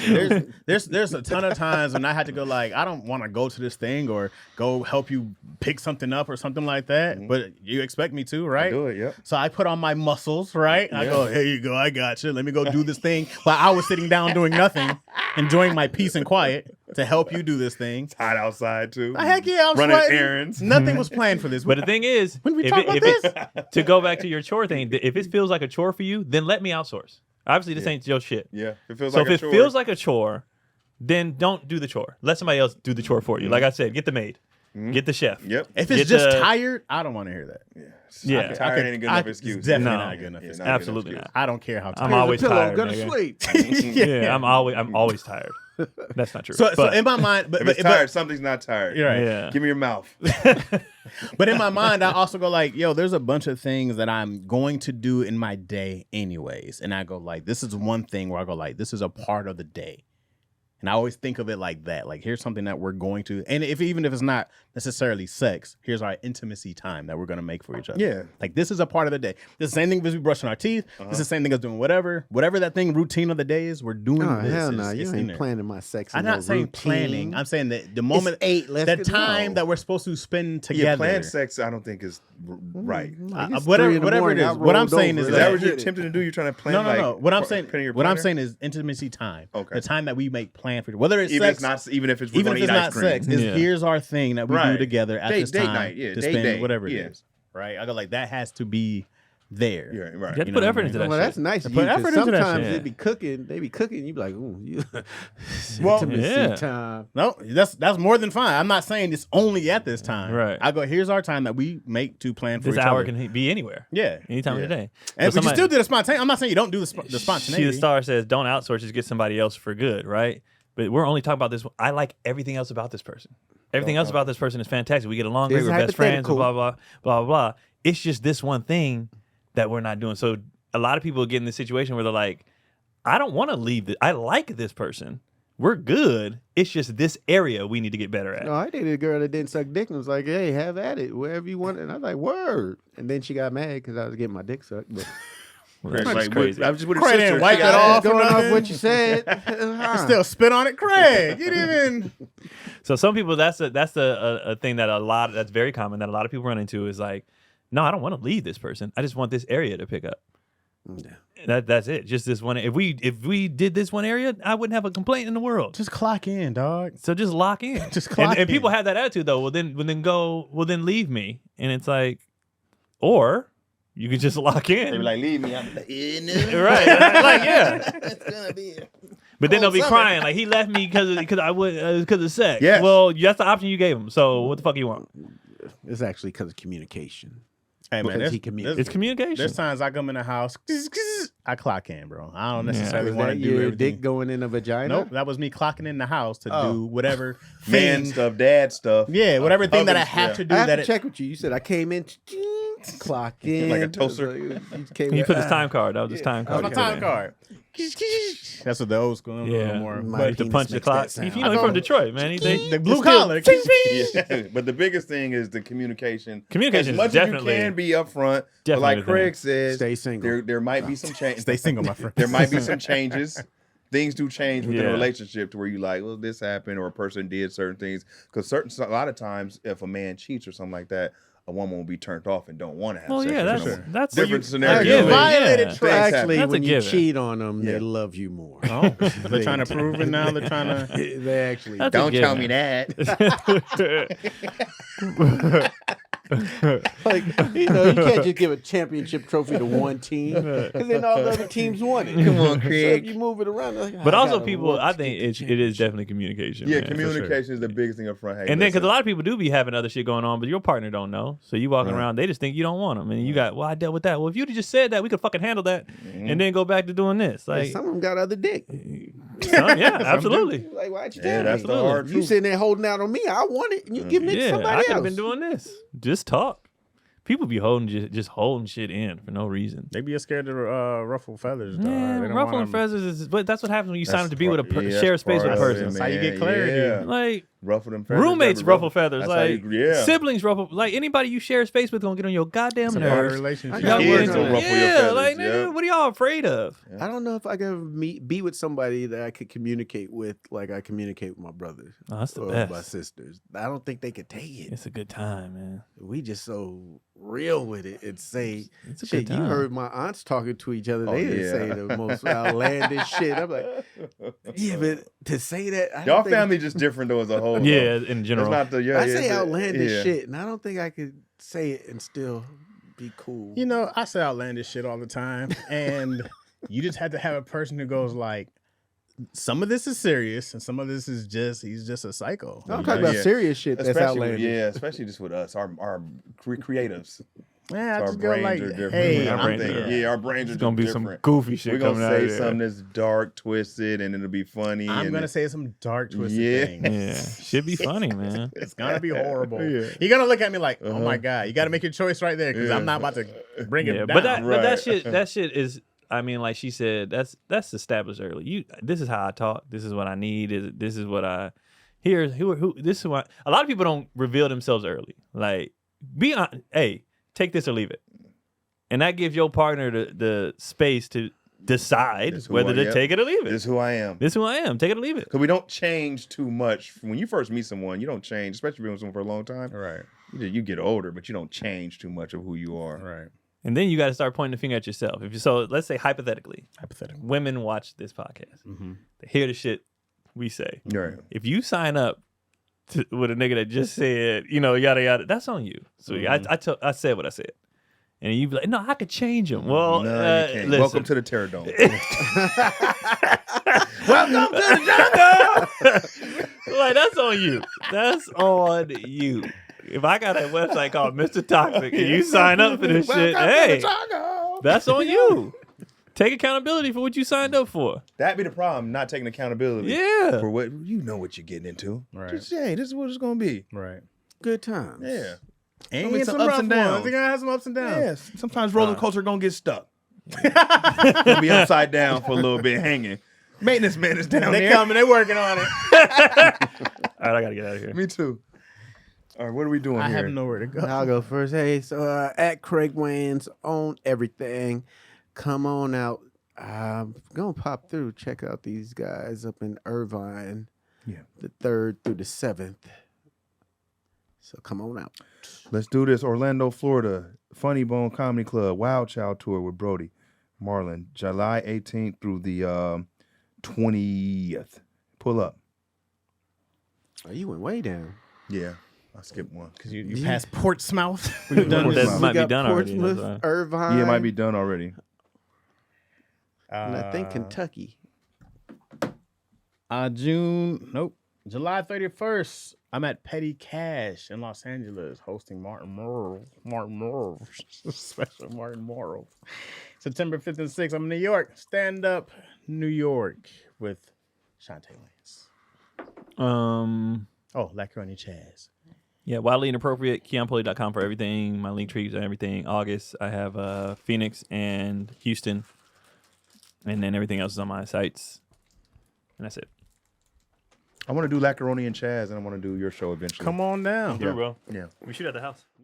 There's a ton of times when I had to go like, I don't want to go to this thing or go help you pick something up or something like that, but you expect me to, right? Do it, yep. So I put on my muscles, right? I go, here you go, I got you. Let me go do this thing while I was sitting down doing nothing, enjoying my peace and quiet to help you do this thing. Hot outside too. Heck yeah, I'm running sweating. errands. Nothing was planned for this. But the thing is, When we if talk about it's to go back to your chore thing, if it feels like a chore for you, then let me outsource. Obviously, this ain't your shit. Yeah, it feels So like if a it chore. feels like a chore, then don't do the chore. Let somebody else do the chore for you. Like I said, get the maid, get the chef. Yep. if it's Get just the- tired, I don't want to hear that. Yeah. Tired ain't a good enough excuse. It's definitely No. not a good enough Yeah, excuse. not a good enough Absolutely excuse. not. I don't care how I'm tired. always Here's a pillow, tired. go to nigga. sleep. Yeah, I'm always tired. That's not true. So but, in my mind, If it's tired, something's not tired. You're right. yeah. Give me your mouth. But in my mind, I also go like, yo, there's a bunch of things that I'm going to do in my day anyways. And I go like, this is one thing where I go like, this is a part of the day. And I always think of it like that. Like, here's something that we're going to, and even if it's not necessarily sex, here's our intimacy time that we're going to make for each other. Yeah. Like, this is a part of the day. This is the same thing as we brushing our teeth. This is the same thing as doing whatever that thing routine of the day is. We're doing Oh this. hell It's- no! it's You in ain't there. planning my sex. I'm in not no saying routine. planning. I'm saying that the moment, It's 8. Let's that get time no. that we're supposed to spend Yeah, together. planned sex, I don't think is right. Like, it's whatever 3 in the it morning, is. I What I'm rolled saying over. is Is that- that what you're Get it. attempting to do? You're trying to plan No. like What I'm pen saying, in your what I'm planner? saying is intimacy time. Okay. The time that we make plan for, whether it's even sex, if not, even if it's we're even gonna if it's eat not ice cream. sex, is Yeah. here's our thing that we do Right. together at Date- this date time night, yeah, to date spend day, whatever yeah. it is. Right? I go like that has to be there. Yeah, right. You have You to know put what effort I into mean? that Well, shit. that's nice. of Put you, 'cause effort into that sometimes shit. they be cooking. You be like, ooh, you Well, intimacy yeah. time. No, that's more than fine. I'm not saying it's only at this time. Right. I go, here's our time that we make to plan for This each hour other. can be anywhere, Yeah. anytime of the Yeah. day. And So but you somebody- still do the spontaneity. I'm not saying you don't do the She spontaneity. the star says, "Don't outsource, just get somebody else for good." Right? But we're only talking about this. I like everything else about this person. Everything else about this person is fantastic. We get along great. It's We're best friends. hypothetical. Blah blah blah blah blah. It's just this one thing that we're not doing. So a lot of people get in this situation where they're like, "I don't want to leave. I like this person. We're good. It's just this area we need to get better at." No, I dated a girl that didn't suck dick and was like, hey, have at it, wherever you want. And I was like, word. And then she got mad because I was getting my dick sucked. But Well, that's Like, just crazy. I was just with her Craig sister. didn't wipe She that got- off or going off nothing? what you said. You still spit on it, Craig. You didn't even. So some people, that's a thing that that's very common that a lot of people run into is like, no, I don't want to leave this person. I just want this area to pick up. That's it. Just this one. If we did this one area, I wouldn't have a complaint in the world. Just clock in, dog. So just lock in. Just and, clock and people in. have that attitude though. Well then leave me. And it's like, or you can just lock in. They be like, leave me. I'm like, no. Right. Like, yeah. It's gonna be. But then they'll be summer. crying like he left me because of sex. Yes. Well, that's the option you gave him. So what the fuck you want? It's actually because of communication. Hey man, Because he communicates. It's communication. There's times I come in the house, I clock in, bro. I don't Yeah. necessarily Was want to that do your everything. dick going in a vagina? Nope, that was me clocking in the house to Oh. do whatever Man thing. stuff, dad stuff. Yeah, whatever thing that I ovens, have yeah. to do. I have that to it, check with you. You said I came in, clock in. Like a toaster. You came He in, put his time card. That was his time That's card. my time card. That's what the old school. Yeah. A little more. My But to penis punch the makes clock. that sound. You know, he's from Detroit, man. The blue it's collar. Yeah. But the biggest thing is the communication. Communication As much is as definitely- you can be upfront. But definitely like the thing. Craig says, Stay single. there might be some change. Stay single, my friend. There might be some changes. Things do change within Yeah. a relationship to where you like, well, this happened or a person did certain things. Because a lot of times, if a man cheats or something like that, a woman will be turned off and don't want to have Well, sex. yeah, with that's someone. that's different you- scenario. given, You violated yeah. trust. Actually, That's a when you given. cheat on them, Yeah. they love you more. Oh, they're trying to prove it now. They're trying to. They actually That's a Don't tell given. me that. like, you can't just give a championship trophy to one team because then all the other teams won it. Come on, So Craig. if you move it around, like, But I also, gotta people, work I to think get the it is definitely communication. Yeah, man, for sure. communication is the biggest thing up front. Hey, And then, because listen. a lot of people do be having other shit going on, but your partner don't know. So you walking Right. around, they just think you don't want them, and you got, well, I dealt with that. Well, if you'd have just said that, we could fucking handle that, and then go back to doing this. And Like, some of them got other dick. Yeah, absolutely. Like, why'd you Yeah, tell that's me? the hard You truth. sitting there holding out on me. I want it. And you giving it to Yeah, somebody I else. could have been doing this. Just talk. People be just holding shit in for no reason. They be scared to ruffle feathers. Though. Yeah, They don't ruffling wanna- feathers is, but that's what happens when you sign That's up to be with a part- yeah, share that's space with a part of it, person. That's how you man. get clarity. Yeah. Like Ruffle them feathers. roommates gotta ruffle feathers. That's how Like yeah. siblings ruffle. Like anybody you share space with gonna get on your goddamn It's a part of nerves. relationship. Y'all Y'all kids get will into ruffle it. your Yeah, feathers, like yeah. nigga, what are y'all afraid of? I don't know if I could ever be with somebody that I could communicate with like I communicate with my brothers Oh, that's the or best. my sisters. I don't think they could take it. It's a good time, man. We just so real with it and say, It's a shit, good you time. heard my aunts talking to each other. Oh, They didn't yeah. say the most outlandish shit. I'm like, yeah, but to say that, I Y'all don't think- family just different though as a whole. Yeah, though. in It's general. not the yeah. I yeah, say it's a- outlandish yeah. shit, and I don't think I could say it and still be cool. You know, I say outlandish shit all the time, and you just have to have a person who goes like, some of this is serious, and some of this is he's just a psycho. I'm You talking know? about Yeah. serious shit that's Especially, outlandish. yeah, especially just with us, our creatives. Man, I Our just go brains like, are different. hey, Our I'm brains thinking, are- Yeah, our brains are It's gonna be just some different. goofy shit We're coming gonna out say of there. something that's dark, twisted, and it'll be funny. I'm and gonna say some dark twisted Yeah. things. Yeah, should be funny, man. It's gonna be horrible. Yeah. You're gonna look at me like, oh Uh-huh. my god, you got to make your choice right there because Yeah. I'm not about to bring it Yeah, down. but that Right. that shit is. I mean, like she said, that's established early. This is how I talk. This is what I need. This is what I. Here's who. This is who a lot of people don't reveal themselves early. Like, be on. Hey, take this or leave it, and that gives your partner the space to decide This who whether I to am. take it or leave it. This is who I am. This is who I am. Take it or leave it. Because we don't change too much. When you first meet someone, you don't change, especially being with someone for a long time. right, You get older, but you don't change too much of who you are. right, And then you got to start pointing the finger at yourself. So let's say hypothetically, hypothetical. women watch this podcast. Mm-hmm. They hear the shit we say. Right. If you sign up with a nigga that just said, yada yada, that's on you. So I said what I said, and you be like, no, I could change him. Well, No, you can't. listen. Welcome to the Terror Dome. Welcome to the jungle. Like, that's on you. That's on you. If I got a website called Mr. Toxic and you sign up for this shit, hey, that's on you. Take accountability for what you signed up for. That'd be the problem, not taking accountability. Yeah. For what you know what you're getting into. Right. Just, hey, this is what it's gonna be. Right. Good times. Yeah. And be some some ups rough and ones. downs. They're gonna have some ups and downs. Yes. Sometimes roller coaster gonna get stuck. Gonna be upside down for a little bit, hanging. Maintenance man is down They there. coming. They working on it. All right, I got to get out of here. Me too. All right, what are we doing I here? have nowhere to go. I'll go first. Hey, so at Craig Wayans on everything. Come on out. I'm gonna pop through. Check out these guys up in Irvine. Yeah. The 3rd through the 7th. So come on out. Let's do this. Orlando, Florida. Funny Bone Comedy Club. Wild Child Tour with Brody Marlin. July 18th through the 20th. Pull up. Oh, you went way down. Yeah. I skipped one. Because you passed Portsmouth. We've done Portsmouth. this. That might be got done already. That's Portsmouth, why. Irvine. Yeah, it might be done already. And I think Kentucky. July 31st, I'm at Petty Cash in Los Angeles hosting Martin Morrow. Special Martin Morrow. September 5th and 6th, I'm in New York. Stand up New York with Shantae Lance. Oh, Lacroni Chaz. Yeah, wildly inappropriate. KeonPulley.com for everything. My link trees and everything. August, I have Phoenix and Houston. And then everything else is on my sites. And that's it. I want to do Lacroni and Chaz, and I want to do your show eventually. Come on down. Bro. Yeah. We shoot at the house.